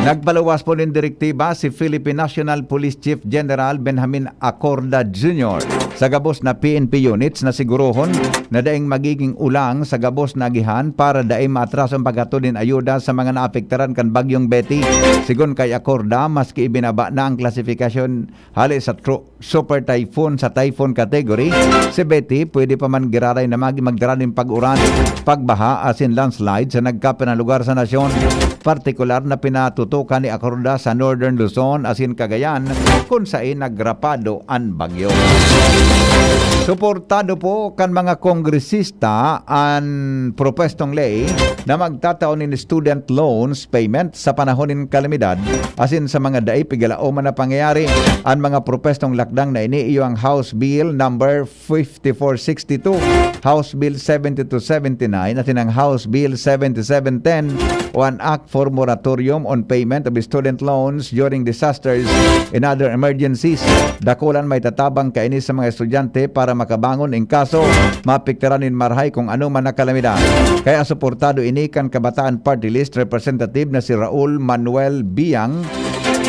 Nagbaluwas po ng direktiba si Philippine National Police Chief General Benjamin Acorda Jr. sa gabos na PNP units na sigurohon na daing magiging ulang sa gabos na agihan para daing maatras ang paghatod ng ayuda sa mga naapektaran kan bagyong Betty. Sigon kay Acorda, maski ibinaba na ang klasifikasyon hali sa super typhoon sa typhoon category, si Betty pwede pa man giraray na magdaraning pag-uran, pagbaha asin landslide sa nagkape na lugar sa nasyon. Partikular na pinatutukan ni Acorda sa Northern Luzon asin Cagayan kung saan nagrapado ang bagyo. Suportado po kan mga kongresista ang propestong ley na magtataon ng student loans payment sa panahon ng kalamidad asin sa mga daip igalaoman na pangyayari. Ang mga propestong lakdang na iniiyo ang House Bill number 5462, House Bill 7279 asin ang House Bill 7710 o an Act for Moratorium on Payment of Student Loans during disasters and other emergencies. Dakulan may tatabang kainis sa mga estudyante para makabangon ng kaso mapiktaran in marhay kung ano man na kalamidad. Kaya suportado ini kan Kabataan Party List Representative na si Raul Manuel Biang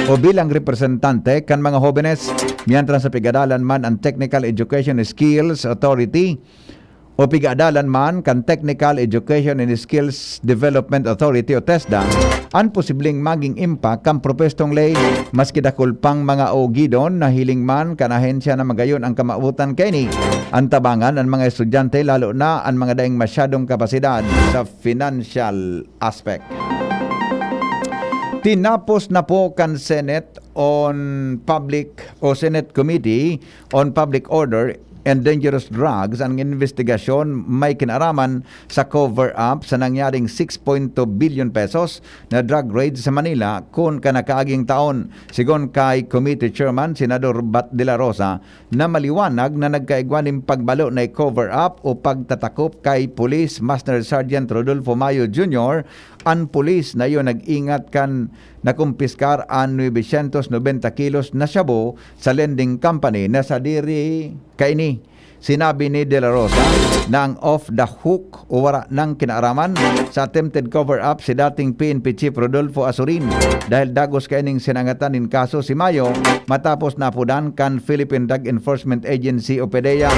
o bilang representante kan mga jóvenes mientras sa pigadalan man ang Technical Education Skills Authority o pigadalan man kan Technical Education and Skills Development Authority o TESDA ang posibleng maging impact kan propestong ley maski dakol pang mga ogidon na hiling man kan ahensya na magayon ang kamautan kini ang tabangan ang mga estudyante lalo na ang mga daing masyadong kapasidad sa financial aspect. Tinapos na po kan Senate on Public o Senate Committee on Public Order and Dangerous Drugs ang investigasyon may kinaraman sa cover-up sa nangyaring 6.2 billion pesos na drug raid sa Manila kung kanakaaging taon. Sigon kay Committee Chairman Senador Bat de la Rosa na maliwanag na nagkaigwaning pagbalo na cover-up o pagtatakop kay Police Master Sergeant Rodolfo Mayo Jr. Ang pulis na yun nag-ingat kan nakumpiskar ang 990 kilos na shabu sa lending company na sa diri kaini. Sinabi ni De La Rosa na ang off the hook o wala ng kinaaraman sa attempted cover-up si dating PNP Chief Rodolfo Azurin dahil dagos kaining sinangatan in kaso si Mayo matapos napudan kan Philippine Drug Enforcement Agency o PDEA.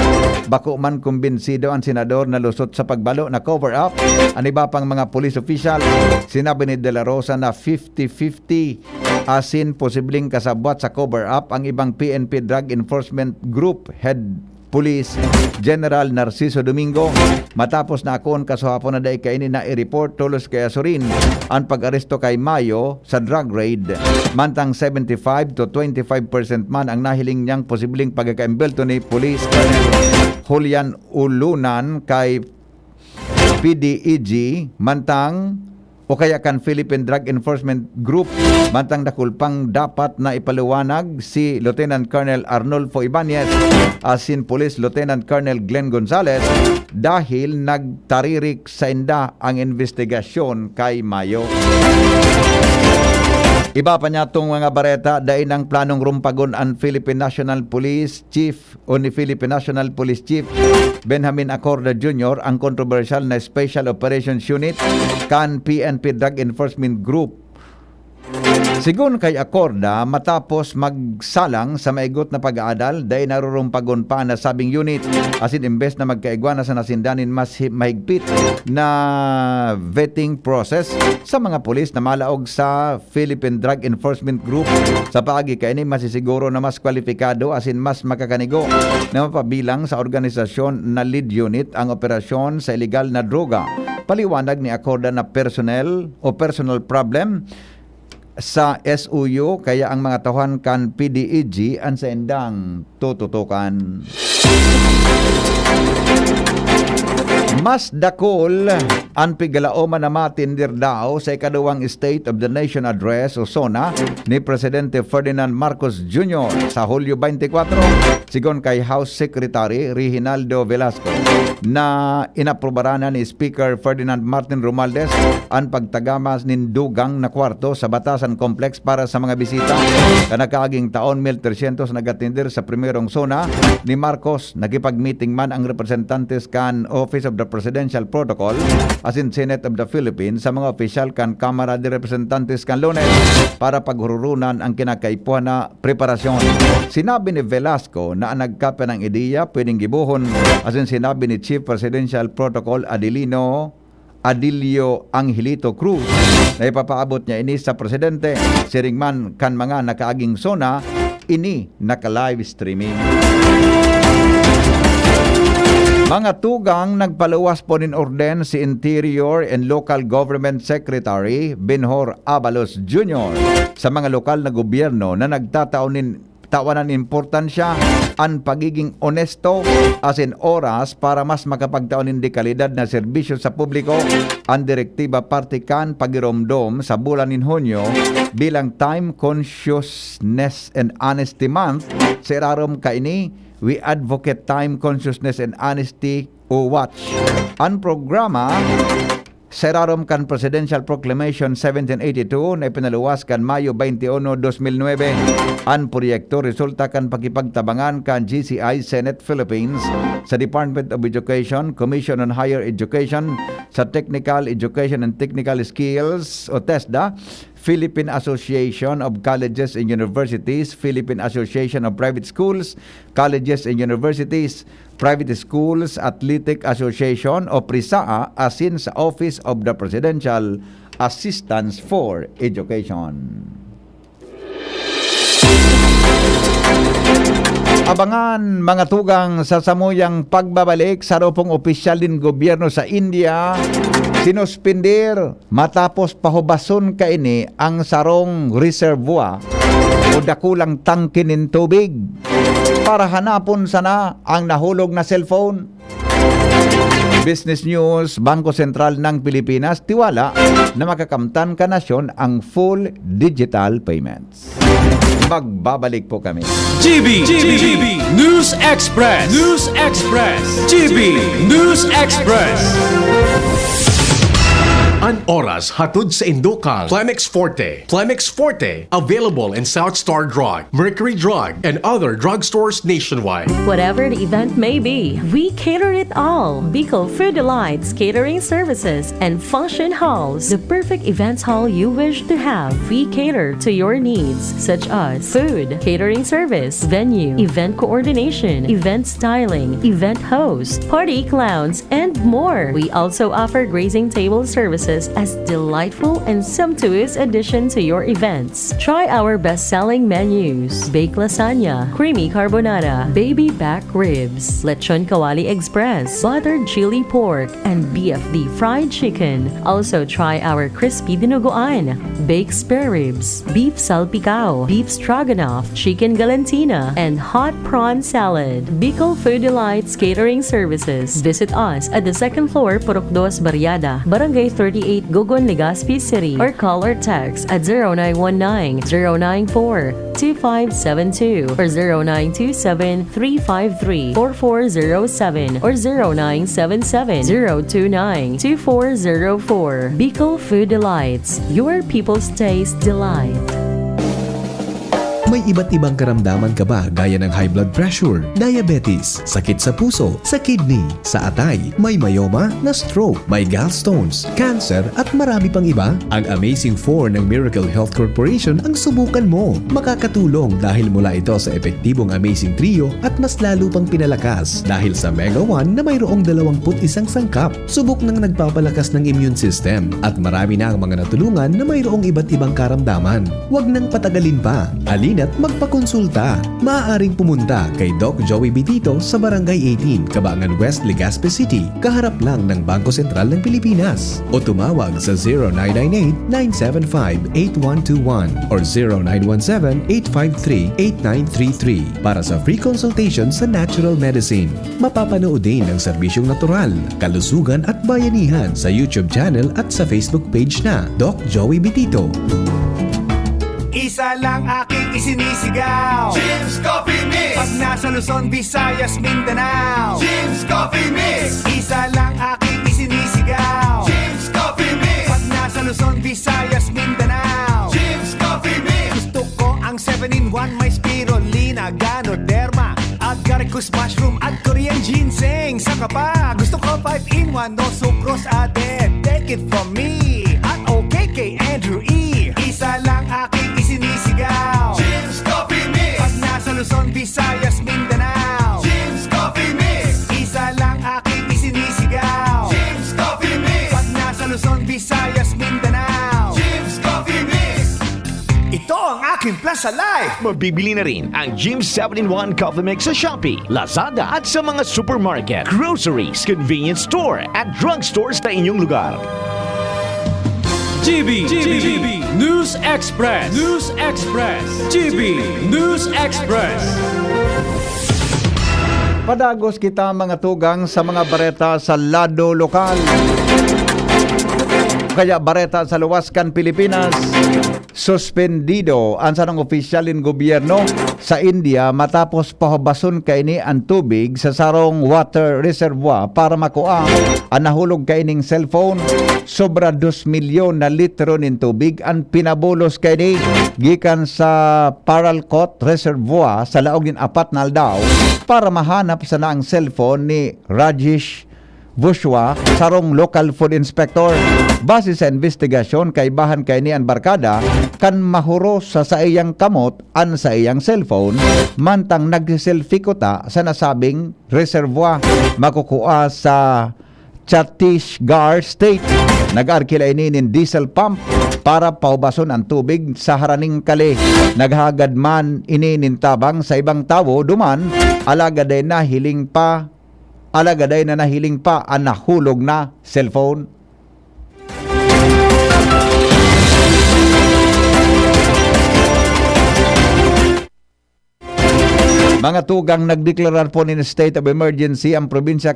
Bako man kumbinsido ang senador na lusot sa pagbalo na cover-up ang iba pang mga police official. Sinabi ni De La Rosa na 50-50 asin posibleng kasabwat sa cover-up ang ibang PNP Drug Enforcement Group Head Police General Narciso Domingo matapos na akon kasuhapon na day kaini na i-report tulos kay Azurin ang pag-aresto kay Mayo sa drug raid. Mantang 75 to 25% man ang nahiling niyang posibleng pagkakaimbelto ni Police Colonel Julian Ulunan kay PDEG mantang o kaya kan Philippine Drug Enforcement Group mantang nakulpang dapat na ipaliwanag si Lieutenant Colonel Arnolfo Ibanez asin Police Lieutenant Colonel Glenn Gonzales dahil nagtaririk sa inda ang investigasyon kay Mayo. Iba pa niya itong mga bareta dahil ng planong rumpagon ang Philippine National Police Chief o ni Philippine National Police Chief Benjamin Acorda Jr. ang controversial na Special Operations Unit kan PNP Drug Enforcement Group. Sigun kay Acorda matapos magsalang sa maigot na pag-aadal dahil narurumpagon pa na sabing unit asin imbes na magkaigwana sa nasindanin mas mahigpit na vetting process sa mga pulis na malaog sa Philippine Drug Enforcement Group. Sa paagi kaini masisiguro na mas kwalipikado asin mas makakanigo na mapabilang sa organisasyon na lead unit ang operasyon sa illegal na droga. Paliwanag ni Acorda na personal problem sa SUU kaya ang mga tauhan kan PDEG ang sa endang tututukan. Mas dakol ang pigalaoman na matindir daw sa ikaduwang State of the Nation Address o SONA ni Presidente Ferdinand Marcos Jr. sa Hulyo 24 sigon kay House Secretary Reginaldo Velasco na inaprobarana ni Speaker Ferdinand Martin Romualdez ang pagtagamas nin dugang na kwarto sa Batasan Complex para sa mga bisita. Kanakaaging taon 1,300 nagatindir sa primerong SONA ni Marcos. Nagipag-meeting man ang representantes kan Office of the Presidential Protocol asin Senate of the Philippines sa mga opisyal kan Kamara de Representantes kan Lunes para paghururunan ang kinakaipuhan na preparasyon. Sinabi ni Velasco na ang nagkapa ng ideya pwedeng gibuhon asin sinabi ni Chief Presidential Protocol Adilio Angelito Cruz na ipapaabot niya ini sa Presidente siringman kan mga nakaaging SONA ini naka-live streaming. Mga tugang nagpaluwas po nin orden si Interior and Local Government Secretary Benhor Abalos Jr. sa mga lokal na gobyerno na nagtawanan importansya ang pagiging honesto as in oras para mas makapagtaonin di kalidad na serbisyo sa publiko. Ang direktiba partikan pagiromdom sa bulan in Hunyo bilang Time Consciousness and Honesty Month sa irarom kaini we advocate time consciousness and honesty o watch. Ang programa sa irarom kan Presidential Proclamation 1782 na ipinaluwas kan Mayo 21, 2009. Ang proyekto resulta kan pagkipagtabangan kan GCI Senate Philippines sa Department of Education, Commission on Higher Education, sa Technical Education and Technical Skills o TESDA, Philippine Association of Colleges and Universities, Philippine Association of Private Schools, Colleges and Universities, Private Schools Athletic Association o PRISAA asin sa Office of the Presidential Assistance for Education. Abangan mga tugang sa samuyang pagbabalik sa ropong opisyal din gobyerno sa India sinuspindir matapos pahubason kaini ang sarong reservoir o dakulang tangke ng tubig para hanapon sana ang nahulog na cellphone. Business News, Bangko Sentral ng Pilipinas, tiwala na makakamtan ka nasyon ang full digital payments. Magbabalik po kami. GB News Express. News Express. GB News Express. An oras hatod sa Indokal. Climex Forte. Climex Forte. Available in South Star Drug, Mercury Drug, and other drugstores nationwide. Whatever the event may be, we cater it all. Bicol Food Delights Catering Services and Function Halls, the perfect events hall you wish to have. We cater to your needs, such as food, catering service, venue, event coordination, event styling, event host, party clowns, and more. We also offer grazing table services as delightful and sumptuous addition to your events. Try our best-selling menus: baked lasagna, creamy carbonara, baby back ribs, lechon kawali express, buttered chili pork, and BFD fried chicken. Also try our crispy dinuguan, baked spare ribs, beef salpicao, beef stroganoff, chicken galantina, and hot prawn salad. Bicol Food Delights Catering Services. Visit us at the second floor, Purok 2, Barriada, Barangay 38, Gogon, Legazpi City, or call or text at 0919-094-2572 or 0927-353-4407 or 0977-029-2404. Bicol Food Delights, your people's taste delight. May iba't ibang karamdaman ka ba gaya ng high blood pressure, diabetes, sakit sa puso, sa kidney, sa atay, may myoma, na stroke, may gallstones, cancer at marami pang iba? Ang Amazing 4 ng Miracle Health Corporation ang subukan mo. Makakatulong dahil mula ito sa epektibong Amazing Trio at mas lalo pang pinalakas dahil sa Mega 1 na mayroong 21 sangkap. Subok ng nagpapalakas ng immune system at marami na ang mga natulungan na mayroong iba't ibang karamdaman. Huwag nang patagalin pa. At magpakonsulta. Maaaring pumunta kay Doc Joey Bitito sa Barangay 18, Cabangan West, Legazpi City, kaharap lang ng Bangko Sentral ng Pilipinas. O tumawag sa 0998-975-8121 or 0917-853-8933 para sa free consultation sa natural medicine. Mapapanood din ang serbisyong natural, kalusugan at bayanihan sa YouTube channel at sa Facebook page na Doc Joey Bitito. Isa lang aking isinisigaw, Jim's Coffee Mix. Pag nasa Luzon, Visayas, Mindanao, Jim's Coffee Mix. Isa lang aking isinisigaw, Jim's Coffee Mix. Pag nasa Luzon, Visayas, Mindanao, Jim's Coffee Mix. Gusto ko ang 7-in-1, may spirulina, ganoderma, agaricus mushroom at Korean ginseng. Saka pa, gusto ko 5-in-1, no sucrose added. Take it from me at OKK Andrew E. Isa lang aking isinisigaw, Jim's Coffee Mix. Pag nasa Luzon, Visayas, Mindanao, Jim's Coffee Mix. Isa lang aking isinisigaw, Jim's Coffee Mix. Pag nasa Luzon, Visayas, Mindanao, Jim's Coffee Mix. Ito ang aking plan sa life. Mabibili na rin ang Jim's 7-in-1 Coffee Mix sa Shopee, Lazada at sa mga supermarket, groceries, convenience store at drugstores sa inyong lugar. GB News Express. News Express. GB News Express. Padagos kita mga tugang sa mga bareta sa lado lokal. Kaya bareta sa luwaskan Pilipinas. Suspendido ang sanang opisyaling gobyerno sa India matapos pahubason kaini ang tubig sa sarong water reservoir para makuha ang nahulog kaining cellphone. Sobra 2 milyon na litro ng tubig ang pinabulos kaini gikan sa Paralcot Reservoir sa laog ng 4 na aldaw para mahanap sana ang cellphone ni Rajesh Bushwa, sarong local food inspector. Base sa investigasyon kay bahan kay ni ang barkada kan mahuro sa iyang kamot an sa iyang cellphone mantang nagselfie ko ta sa nasabing reservoir makukuha sa Chhattisgarh State. Nag-arkila ini nin diesel pump para paubason ang tubig sa haraning kali. Naghagad man ini nin tabang sa ibang tawo duman alagaday na nahiling pa ang nahulog na cellphone. Mga tugang nagdeklarar po ng state of emergency ang probinsya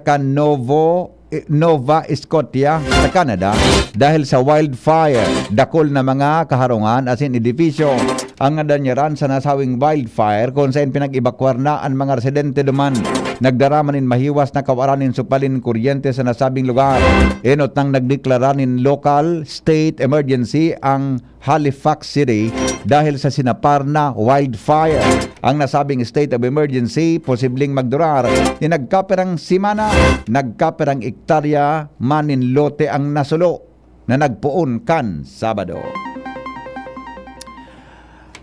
Nova Scotia sa Canada dahil sa wildfire. Dakol na mga kaharungan as in edifisyo ang nadanyaran sa nasawing wildfire kung saan pinag-ebakwar na ang mga residente duman. Nagdaramanin mahiwas na kawaranin supalin kuryente sa nasabing lugar. Enot nang nagdeklara nin local state emergency ang Halifax City dahil sa sinapar na wildfire. Ang nasabing state of emergency posibleng magdurar ni nagkaperang simana, nagkaperang ektarya manin lote ang nasulo na nagpuon kan Sabado.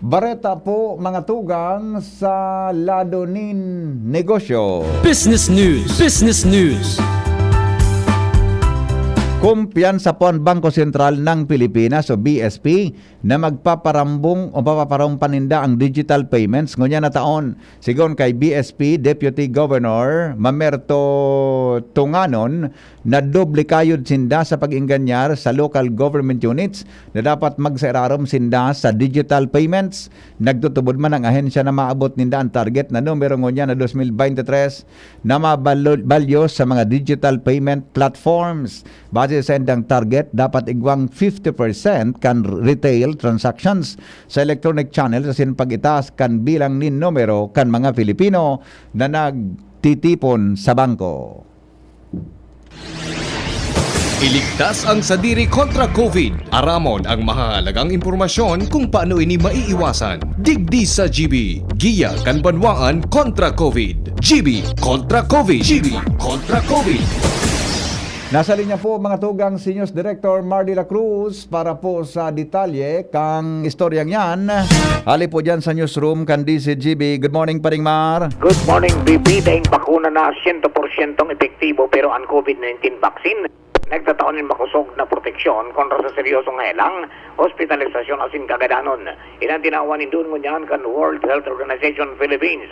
Bareta po mga tugang sa lado nin negosyo. Business News. Business News. Kumpiyansa po ang Bangko Sentral ng Pilipinas o BSP na magpaparambong o papaparong paninda ang digital payments ngunya na taon. Sigon kay BSP Deputy Governor Mamerto Tunganon na doble kayod sinda sa pag-inganyar sa local government units na dapat magsairarom sinda sa digital payments. Nagtutubod man ang ahensya na maabot ninda ang target na numero ngunya na 2023 na mabalyo sa mga digital payment platforms. Base sa endang target, dapat igwang 50% kan retail transactions sa electronic channels asin pag-itaas kan bilang nin numero kan mga Filipino na nagtitipon sa bangko. Iligtas ang sadiri kontra COVID. Aramon ang mahalagang impormasyon kung paano ini maiiwasan. Digdi sa GB. Giya kan banwaan kontra COVID. GB kontra COVID. GB kontra COVID. Nasa linya po mga tugang si News Director Mar de la Cruz para po sa detalye kang istoryang yan. Ali po dyan sa newsroom kan DCGB. Good morning, Paring Mar. Good morning, BP. Dahil bakuna na 100% epektibo pero ang COVID-19 vaccine nagtataon ng makusog na proteksyon kontra sa seryosong helang, hospitalisasyon asin kagadanon. Ilang tinawan doon ngunyan kan World Health Organization Philippines.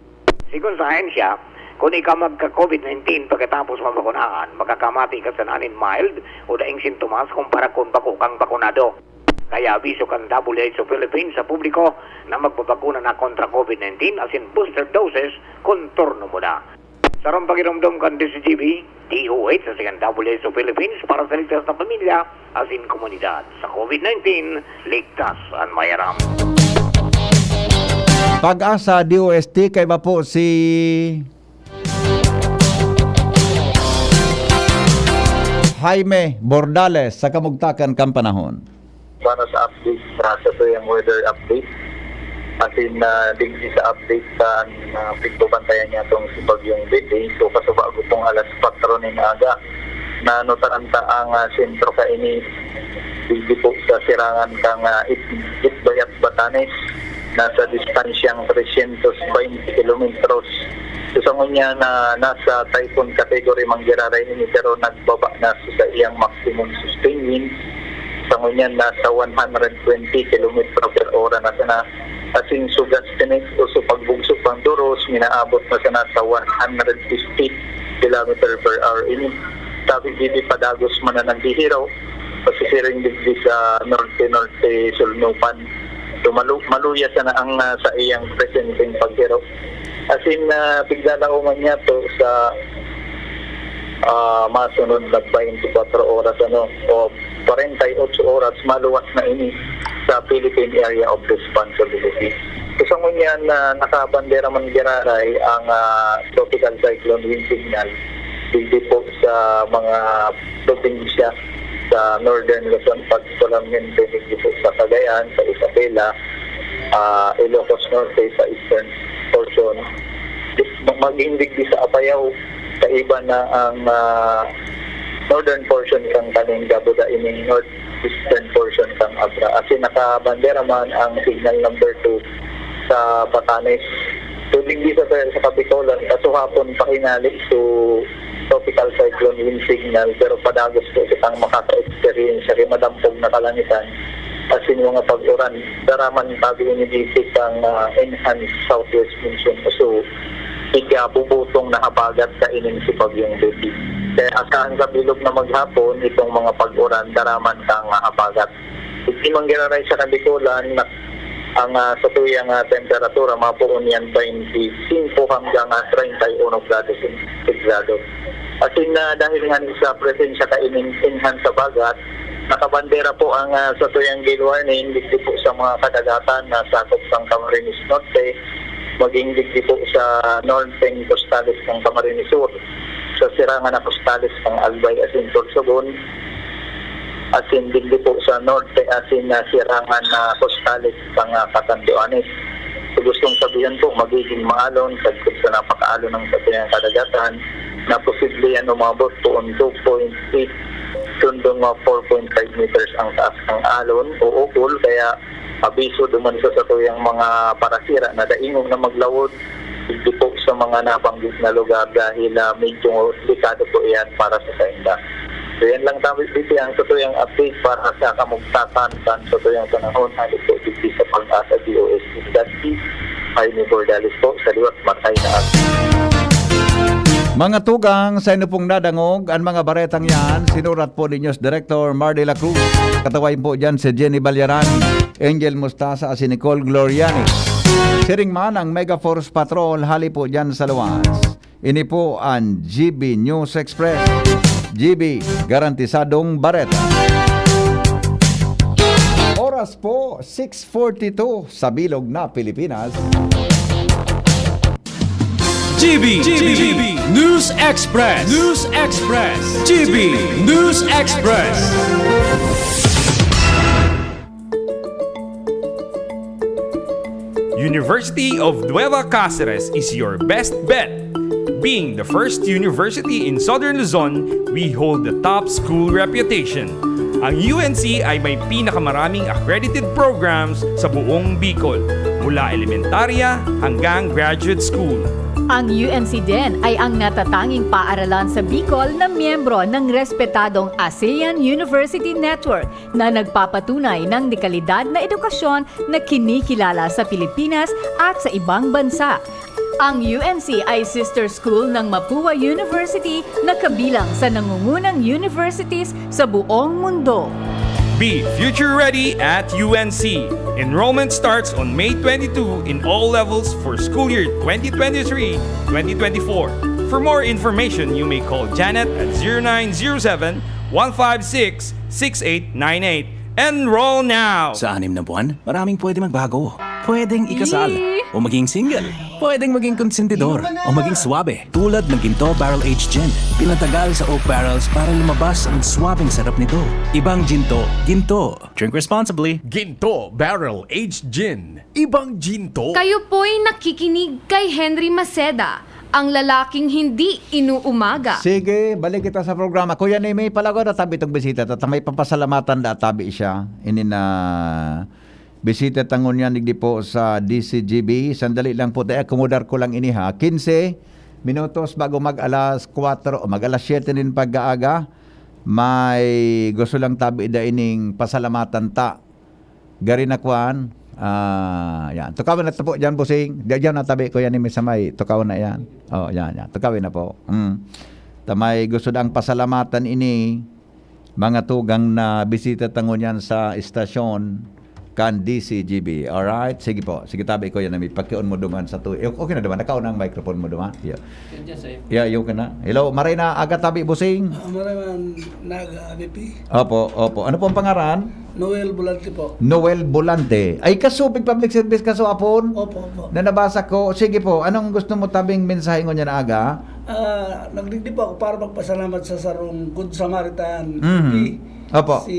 Sigun sa ahensya, kung ikaw magka-COVID-19 pagkatapos mabakunahan, makakamati ka sa nanin mild o daing sintomas kumpara kung bako kang bakunado. Kaya abiso kang WHO Philippines sa publiko na magbabakuna na kontra COVID-19 asin booster doses kung turno mo na. Sarong paginomdom kan DCGB, DOH sa sigang WHO Philippines para sa ligtas na pamilya asin komunidad. Sa COVID-19, ligtas ang mayaram. Pag-asa DOST kay ba po si Jaime Bordales sa kamugtakan kang panahon. Para sa update sa tuyang weather update, asin digdi sa update sa pagtubantayan niya itong si Bagyong Bede. So kasubago pong alas 4 ng aga na notaranta ang sentro ka ini digdi po sa sirangan kang Itbayat Batanes. Nasa distansyang 320 kilometros. So sa ngunya na nasa typhoon category manggiraray ini pero nagbaba na sa iyang maximum sustained wind. Sa ngunya nasa 120 km per hora na sana. Asing sugas tinik o sa pagbugsok pang duros, minaabot na sana sa 150 km per hour. Ini sabi didi padagos man na naghihiraw. Pasisiring digdi sa norte-norte sulnupan. So maluya sana ang sa iyang presenting paghiraw. Asin piglalauman niya to sa masunod na 24 oras o 48 oras maluwas na ini sa Philippine Area of Responsibility. So sa ngunyan nakabandera man giraray ang tropical cyclone wind signal hindi po sa mga probinsya sa Northern Luzon, particularmente hindi po sa Cagayan, sa Isabela, Ilocos Norte, sa Eastern portion. Mag-indig di sa Apayao, kaiba na ang northern portion kang kaning Gabuda ining northeastern portion kang Abra. Kasi nakabandera man ang signal number 2 sa Batanes. So, hindi sa Kapitolan, kaso hapon pakinali so tropical cyclone wind signal pero padagos po kitang makaka-experience sa madampog na kalangitan asin mga pag-uran daraman tabi ni DC kang enhanced southwest monsoon so ikabubutong na habagat sa ining si Bagyong Bede. Kaya asahan sa bilog na maghapon itong mga pag-uran daraman kang habagat. Hindi manggiraray sa Kabikulan na ang sa tuyang temperatura mapuon yan 25 hanggang 31 grado sentiggrado. At dahil nga sa presensya kaininhan sa bagat, nakabandera po ang sa tuyang gale warning digdi po sa mga kadagatan na sakop ng Camarines Norte, maging digdi po sa northern costalis ng Camarines Sur, sa sirangan na costalis ng Albay asin Sorsogon, asin digdi po sa norte asin sirangan na costalis ng Catanduanes. So gustong sabihan po magiging maalon sagkot sa napakaalon ng sa tuyang kadagatan na posible yan umabot po 2.8 tundong 4.5 meters ang taas ng alon o ukol, kaya abiso duman sa tuyang mga parasira na daingog na maglawod hindi po sa mga nabanggit na lugar dahil medyo delikado po yan para sa sainda. So yan lang tayo dito ang sa tuyang update para sa kamugtakan sa tuyang panahon na ito dito sa Pag-asa DOST. Ay ni Bordalis po sa liwat matay na at Mga tugang sa inyo pong nadangog, ang mga baretang yan, sinurat po ni News Director Mar de la Cruz. Katawain po dyan si Jenny Balyaran, Angel Mustasa at si Nicole Gloriani. Siring man ang Mega Force Patrol, hali po dyan sa luwas. Ini po ang GB News Express. GB, garantisadong bareta. Oras po, 6:42 sa bilog na Pilipinas. GB News Express. News Express. GB News Express. University of Nueva Cáceres is your best bet. Being the first university in Southern Luzon, we hold the top school reputation. Ang UNC ay may pinakamaraming accredited programs sa buong Bicol, mula elementarya hanggang graduate school. Ang UNC din ay ang natatanging paaralan sa Bicol na miyembro ng respetadong ASEAN University Network na nagpapatunay ng dekalidad na edukasyon na kinikilala sa Pilipinas at sa ibang bansa. Ang UNC ay sister school ng Mapua University na kabilang sa nangungunang universities sa buong mundo. Be future ready at UNC. Enrollment starts on May 22 in all levels for school year 2023-2024. For more information, you may call Janet at 0907-156-6898. Enroll now! Sa 6 na buwan, maraming pwede magbago. Pwedeng ikasal, o maging single. Pwedeng maging konsentidor, o maging swabe. Tulad ng Ginto Barrel Aged Gin. Pinatagal sa oak barrels para lumabas ang swabing sarap nito. Ibang Ginto, Ginto. Drink responsibly. Ginto Barrel Aged Gin. Ibang Ginto. Kayo po'y nakikinig kay Henry Maceda, ang lalaking hindi inuumaga. Sige, balik kita sa programa. Kuya Nemi, palago na tabi itong bisita. At may papasalamatan na tabi siya. Ini na bisita tangon yan digdi po sa DCGB. Sandali lang po tayo. Akomodar ko lang ini ha. 15 minutos bago mag-alas 4 o mag-alas 7 din pag-aaga. May gusto lang tabi da ining pasalamatan ta. Gari na kuan. Yan. Tukawin na po dyan, busing. Diyan na tabi ko yan ni Misamay. Tukawin na yan. Oh, yan. Tukawin na po. Tamay gusto ang pasalamatan ini mga tugang na bisita tangon yan sa istasyon kan DCGB. Alright? Sige po. Sige tabi ko yan na may pagkion mo duman sa tuwi. Okay na duman. Nakaon ang microphone mo duman. Yeah. Yeah, yung ka na. Hello, maray na aga tabi, busing. Maray man naga, BP. Opo. Ano po ang pangaran? Noel Bolante po. Noel Bolante. Ay, kasupig public service kaso apon? Opo. Na nabasa ko. Sige po, anong gusto mo tabing mensahe ngo niya na aga? Nagdigdi po ako para magpasalamat sa sarong Good Samaritan. Opo. Si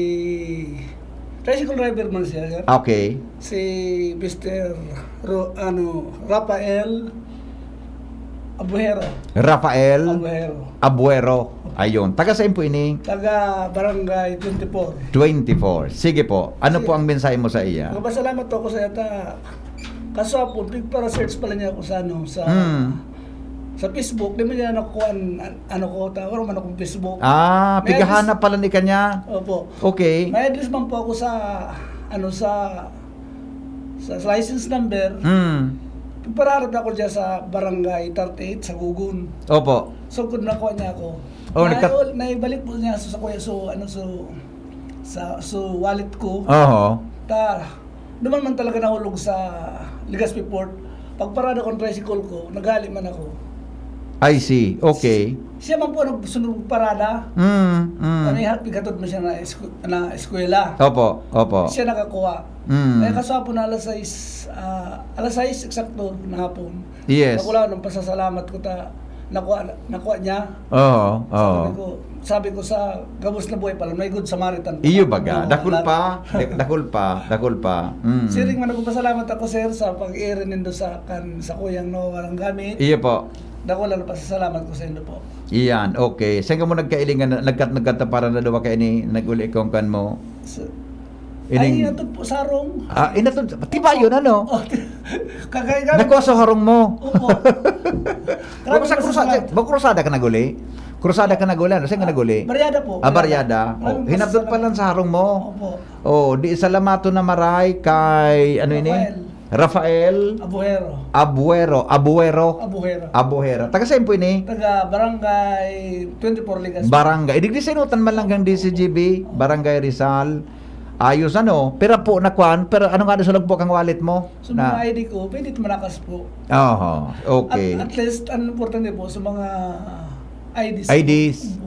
tricycle driver man siya, sir. Okay. Si Mr. Rafael Abuero. Abuero. Ayun. Taga saan po ini? Taga Barangay 24. Sige po. Ano po ang mensahe mo sa iya? Magpasalamat ako sa yata. Kaso po, para search pala niya ako sa Facebook. Di mo niya nakukuhan, tawag man akong Facebook. Pigahanap pala ni kanya? Opo. Okay. May address man po ako sa license number. Pararap na ako dyan sa Barangay 38 sa Gugun. Opo. So, kung nakuha niya ako. Naibalik po niya sa wallet ko. Oo. Duman man talaga nahulog sa Legazpi Port. Pag parada ko ng tricycle ko, nagali man ako. I see. Okay. Siya man po nagsunod parada. Ano yung pigatod mo siya na eskwela. Opo, opo. Siya nakakuha. Kaya kasapon na alas 6 eksakto na hapon. Yes. Nakula ng pasasalamat ko nakuha niya. Oo. Sabi ko sa gabos na buhay pala, may good Samaritan. Iyo baga, dakul pa. Siring man ako pasalamat ako sir sa pag-i-air nindo sa kuyang no walang gamit. Iyo po. Dako lang pasasalamat ko sa inyo po. Iyan, okay. Saan ka mo nagkailingan, nagkataparan na daw ka ini, nag-uli kong kan mo? Ay, inatod po sa harong. Inatod, tiba yun ano? Kagaya gamit. Nakuha sa harong mo. Opo. Krusada ka naguli? Krusada ka naguli? Ano? Saan ka naguli? Baryada po. Baryada. Hinabdot pa lang sa harong mo. Opo. Di salamato na maray kay, ano ini? Rafael Abuero. Taga saan po ini? Taga Barangay 24 Ligas. Barangay. Idig di sa inutan man lang kang DCGB, Barangay Rizal. Ayos ano, pero po nakuan, pero ano nga nasulog po kang wallet mo? So mga ID ko, pwede malakas po. Okay. At least, ang importante po sa mga IDs.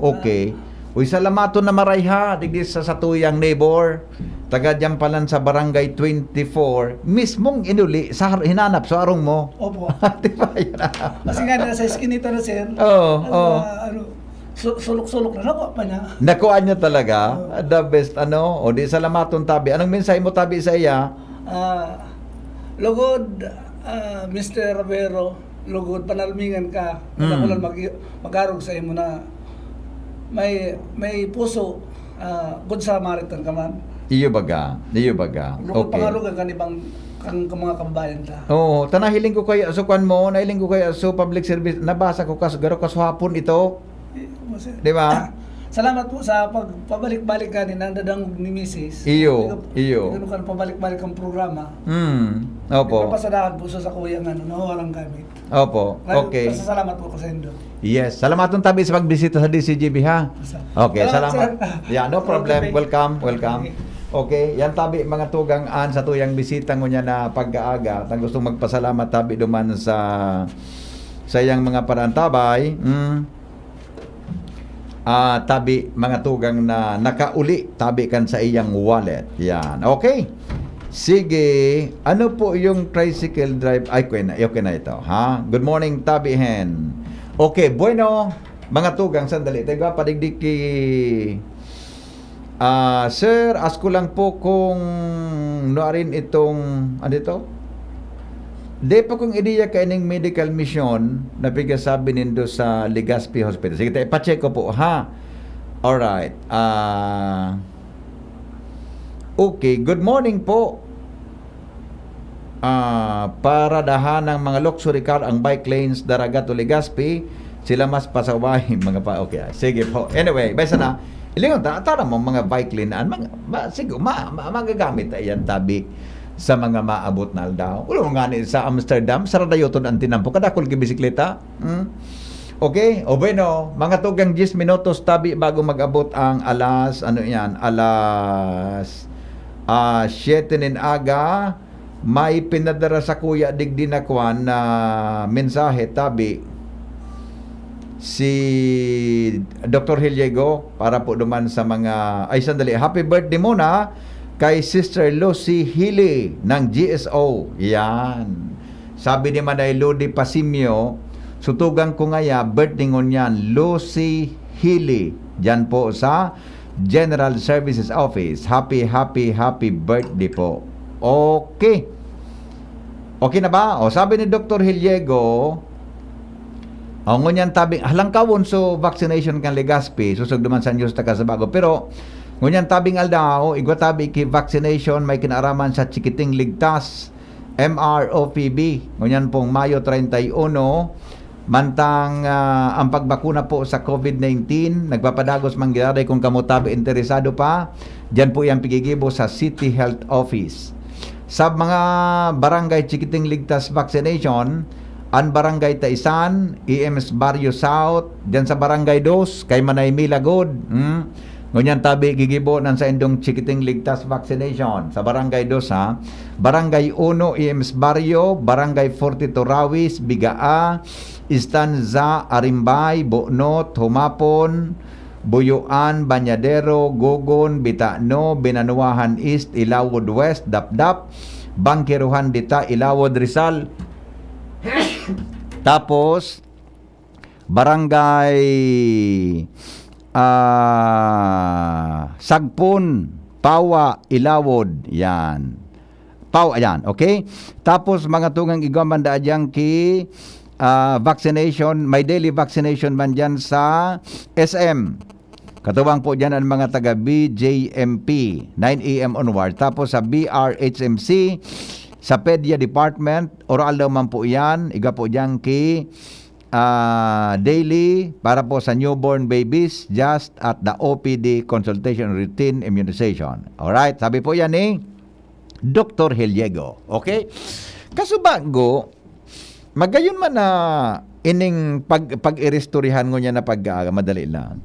Okay. Uy, salamato na maray ha, digdi sa satuyang neighbor. Taga dyan palan sa Barangay 24, mismong inuli, hinanap sa arong mo. Opo. Diba yun na? Kasi nga nasa skinita na sir. Sulok-sulok na nakuha pa niya. Nakuha niya talaga. The best, o di salamaton tabi. Anong mensahe mo tabi sa iya? Lugod, Mr. Ravero, lugod, panalmingan ka. Ako lang mag-arog sa imo na may puso, good Samaritan ka man. Iyo baga. Lugod pangalugan ka ibang kang mga kababayan ta. Tanahiling ko kaya sukan mo, nahiling ko kaya so public service, nabasa ko garo hapon ito. Di ba? Salamat po sa pabalik-balik ka din ang dadangog ni Mrs. Iyo. Ganun ka pabalik-balik ang programa. Opo. Napasadahan po sa kuyang walang gamit. Opo. Okay. Salamat po ko sa indo. Yes. Salamat tabi sa pagbisita sa DCGB ha. Okay, salamat. Yeah, no problem. Welcome. Okay, yan tabi mga tugang sa tuyang bisita mo niya na pag-aaga. Tang gustong magpasalamat tabi duman sa iyang mga parantabay. Tabi mga tugang na nakauli tabi kan sa iyang wallet. Yan. Okay. Sige. Ano po yung tricycle drive? Okay na ito. Ha? Good morning, Tabi Hen. Okay, bueno. Mga tugang, sandali. Tayo padigdig ki... sir, ask ko lang po kung nuarin itong... Ano ito? Di pa kung ideya ka ining medical mission na pigasabi nindo sa Legazpi Hospital. Sige, ipacheck ko po, ha? Alright. Okay, good morning po. Paradahan ng mga luxury car ang bike lanes Daraga to Legazpi. Sila mas pasaway mga pa. Okay, sige po. Anyway, basta na. Ilingon tara mo mga bike lane siguro magagamit ayan tabi sa mga maabot na aldaw. Ulo nga ni sa Amsterdam, saradayoton ang tinampo kadakol gi bisikleta. Okay, bueno, mga tugang 10 minutos tabi bago mag-abot ang alas 7 nin aga. May pinadara sa kuya digdi na kwan na mensahe tabi si Dr. Hiliego para po duman sa mga sandali, happy birthday muna kay Sister Lucy Hili ng GSO. Yan. Sabi ni Manay Lodi Pasimio, sutugang ko ngaya, birthday ngon yan, Lucy Hili. Diyan po sa General Services Office. Happy birthday po. Okay. Okay na ba? Sabi ni Dr. Hiliego, ngunyan tabing, halangkawon so vaccination kan Legazpi, susog duman sa news taga sa bago. Pero, ngunyan tabing aldaw, igwa tabi ki vaccination, may kinaraman sa Chikiting Ligtas, MROPB. Ngunyan pong Mayo 31, mantang ang pagbakuna po sa COVID-19, nagpapadagos manggilaray kung kamo tabi interesado pa, dyan po yung pigigibo sa City Health Office. Sa mga barangay Chikiting Ligtas vaccination, ang barangay Taisan, EMS Barrio South, dyan sa barangay 2, kay Manay Milagod, Ngunyan tabi gigibo nan sa indong Chikiting Ligtas vaccination sa Barangay 2 ha. Barangay 1 EMS Barrio, Barangay 42 Rawis, Bigaa, Istanza, Arimbay, Bonot, Humapon, Buyuan, Banyadero, Gogon, Bitano, Binanuahan East, Ilawod West, Dapdap, Bangkiruhan Dita, Ilawod Rizal. Tapos Barangay Sagpon, Pawa, Ilawod, yan. Ayan, okay? Tapos mga tugang igaman da dyan ki vaccination, may daily vaccination man dyan sa SM. Katuwang po dyan ang mga taga BJMP, 9 AM onward. Tapos sa BRHMC, sa Pedia Department, oral daw man po yan, iga po dyan ki daily para po sa newborn babies just at the OPD consultation routine immunization. Alright, sabi po yan ni Dr. Heliego. Okay? Kaso bago, magayon man na ining pag-iristorihan ko niya na madali lang.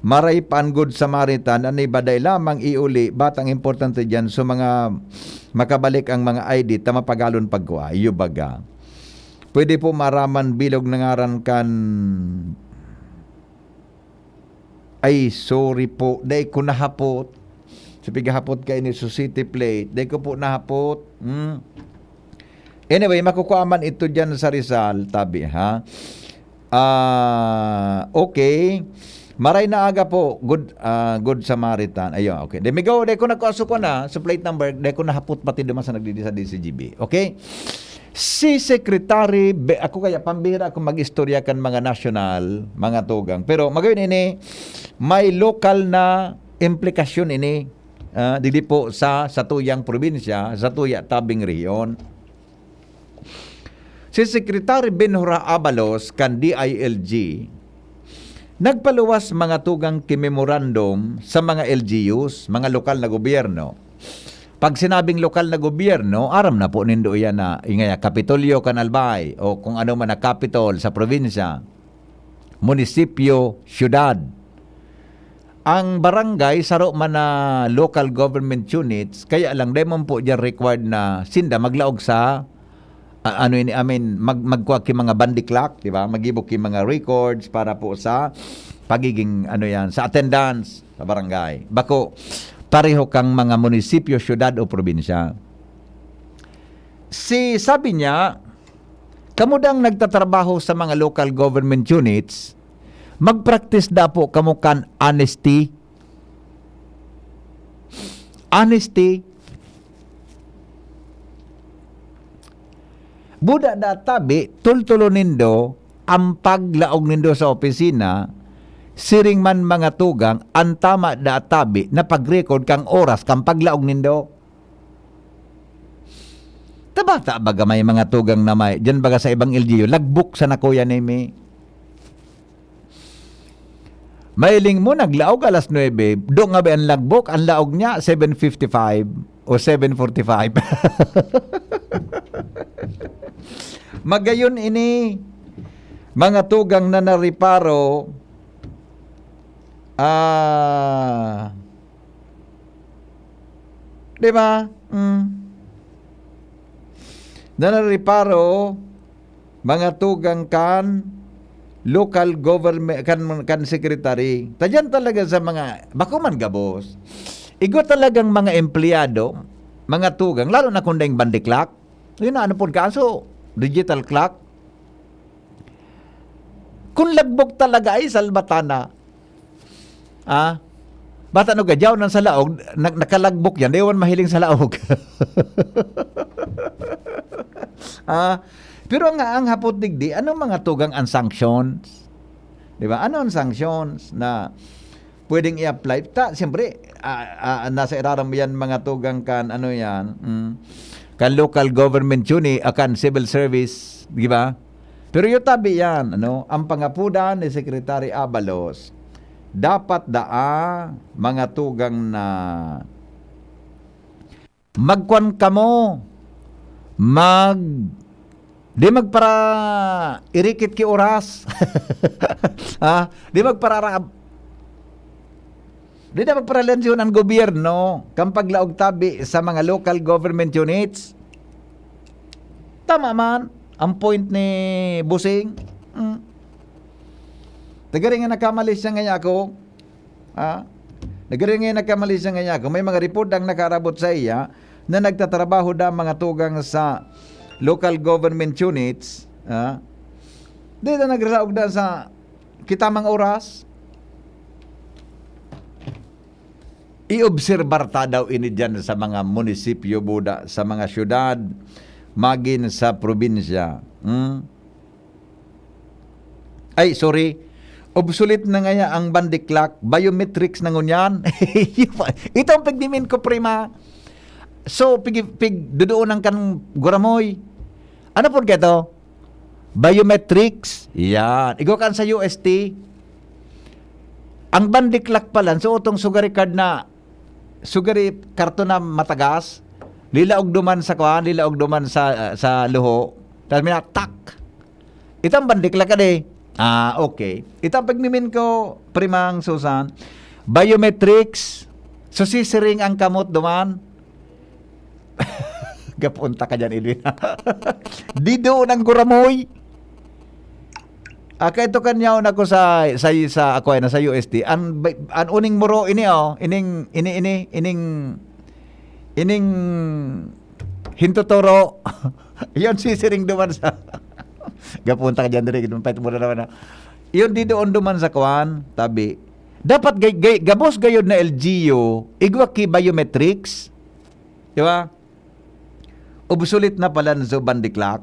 Maray pan good Samaritan anay baday lamang iuli batang importante diyan so mga makabalik ang mga ID tama pagalon pagkuha iyo baga pwede po maraman bilog nangaran kan ay sorry po day ko nahapot sabi gahapot kay ni Society Plate day ko po nahapot anyway makukuha man ito diyan sa Rizal tabi ha okay. Maray na aga po, good Samaritan. Ayun, okay. Demigo, de ko nagkaso ko na, sa plate number, de ko nahapot pati duman sa nagdidi sa DCGB. Okay? Si Secretary, ako kaya pambira ako mag-istorya kan mga national, mga tugang. Pero magawin ini, may local na implikasyon ini, dili po sa tuyang probinsya, sa tuya tabing rehiyon. Si Secretary Benhura Abalos kan DILG, nagpaluwas mga tugang kimemorandum sa mga LGUs, mga lokal na gobyerno. Pag sinabing lokal na gobyerno, aram na po nindo yan na ingaya Kapitolyo Kanalbay o kung ano man na capital sa probinsya, munisipyo, syudad. Ang barangay, saro man na local government units, kaya lang demon po dyan required na sinda maglaog sa magkuha ki mga bandiklak, di ba? Magibok ki mga records para po sa pagiging sa attendance sa barangay. Bako pareho kang mga munisipyo, syudad o probinsya. Sabi niya, kamudang nagtatrabaho sa mga local government units, mag-practice da po kamo kan honesty. Honesty. Buda da tabi, tultulo nindo, ang paglaog nindo sa opisina, siring man mga tugang, ang tama da tabi na pag-record kang oras kang paglaog nindo. Tabata baga may mga tugang na may, dyan baga sa ibang LGU, lagbook sa nakuya ni mi. Mailing mo, naglaog alas 9, doon nga ba ang lagbook, ang laog niya, 7:55 o 7:45. Magayon ini mga tugang na nariparo di ba? Na nariparo mga tugang kan local government kan secretary. Tadyan talaga sa mga bako man gabos. Igo talagang mga empleyado, mga tugang lalo na kung daing bandiklak. Yun na ano po kaso digital clock. Kung lagbok talaga ay salbatana. Bata no gadyaw nang sa laog, nakalagbok yan, dewan mahiling sa laog. Pero nga ang hapot digdi, ano mga tugang ang sanctions? Di ba? Ano ang sanctions na pwedeng i-apply? Siyempre, nasa iraram yan mga tugang kan, ano yan, kan local government unit, kan civil service, di ba? Pero yung tabi yan, ang pangapudan ni Secretary Abalos, dapat mga tugang na magkwan kamo, Di magpara irikit ki oras. Ha? Di magpara Di na magparalansyon ang gobyerno kang paglaog tabi sa mga local government units. Tama man ang point ni Busing. Nagari nga nakamali siya nga ako. Ha? Nagari nga nakamali siya nga ako. May mga report ang nakarabot sa iya na nagtatrabaho da mga tugang sa local government units. Ha? Di na nagraog da sa kitamang oras. I-obserbar ta daw ini dyan sa mga munisipyo, buda, sa mga syudad, magin sa probinsya. Ay, sorry. Obsolete na nga ang bandiklak, biometrics na ngunyan. Ito ang pagdimin ko, prima. So, dudoon ang kan guramoy. Ano po keto? Biometrics. Yan. Igo kan sa UST. Ang bandiklak pala, so utong sugari card na sugari karton na matagas, lilaog duman sa kuan, lilaog duman sa luho. Tapos mina tak. Itang bandiklak ka de. Okay. Itang pagmimin ko, primang Susan, biometrics, so sisiring ang kamot duman. Gapunta ka dyan, Edwin. Di doon ang guramoy. Kaya ito kanyaw na ko sa ako na sa UST. An uning muro ini ining hintotoro. Yon sisiring duman sa gapunta ka dyan dire pait mo na naman. Yon di doon duman sa kuan tabi. Dapat gabos gayod na LGU igwa ki biometrics. Di ba? Obsolete na pala sa bandiklak.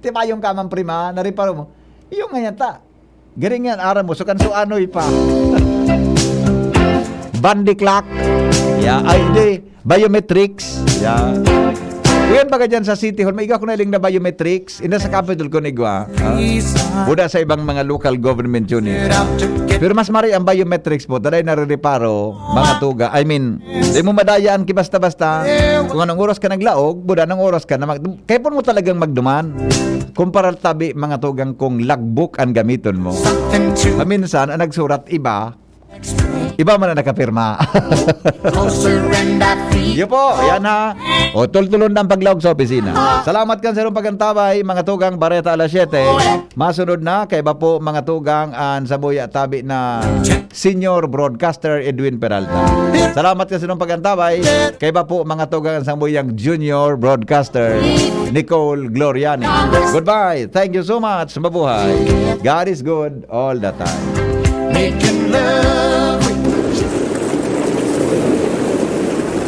Diba yung kamang prima, nariparo mo, yung ganyan ta. Garing yan, ara mo, so kan so ano'y pa. Bandiklak. Yeah, ay, di, biometrics. Yeah. Kuyan baga dyan sa City Hall, may iga ko na iling na biometrics. Ina sa Capitol ko nigwa. Buda sa ibang mga local government units. Pero mas mari ang biometrics po, taday narireparo, mga tuga. I mean, di mo madayaan ki basta-basta. Kung anong oras ka naglaog, buda anong oras ka na kaya po mo talagang magduman. Kumpara tabi mga tugang kung logbook ang gamiton mo. Minsan, ang nagsurat iba man na nakapirma. Yo po, yan ha. O, tultulon ang paglaog sa opisina. Salamat kan sa irong pagantabay, mga tugang Bareta alas 7. Masunod na, kay ba po mga tugang an sa buya tabi na Senior Broadcaster Edwin Peralta. Salamat kan sa irong pagantabay, kay ba po mga tugang sa buyang Junior Broadcaster Nicole Gloriani. Goodbye. Thank you so much. Mabuhay. God is good all the time. Making love.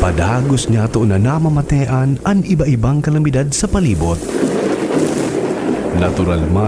Padagos niya to na namamatean ang iba-ibang kalamidad sa palibot. Natural man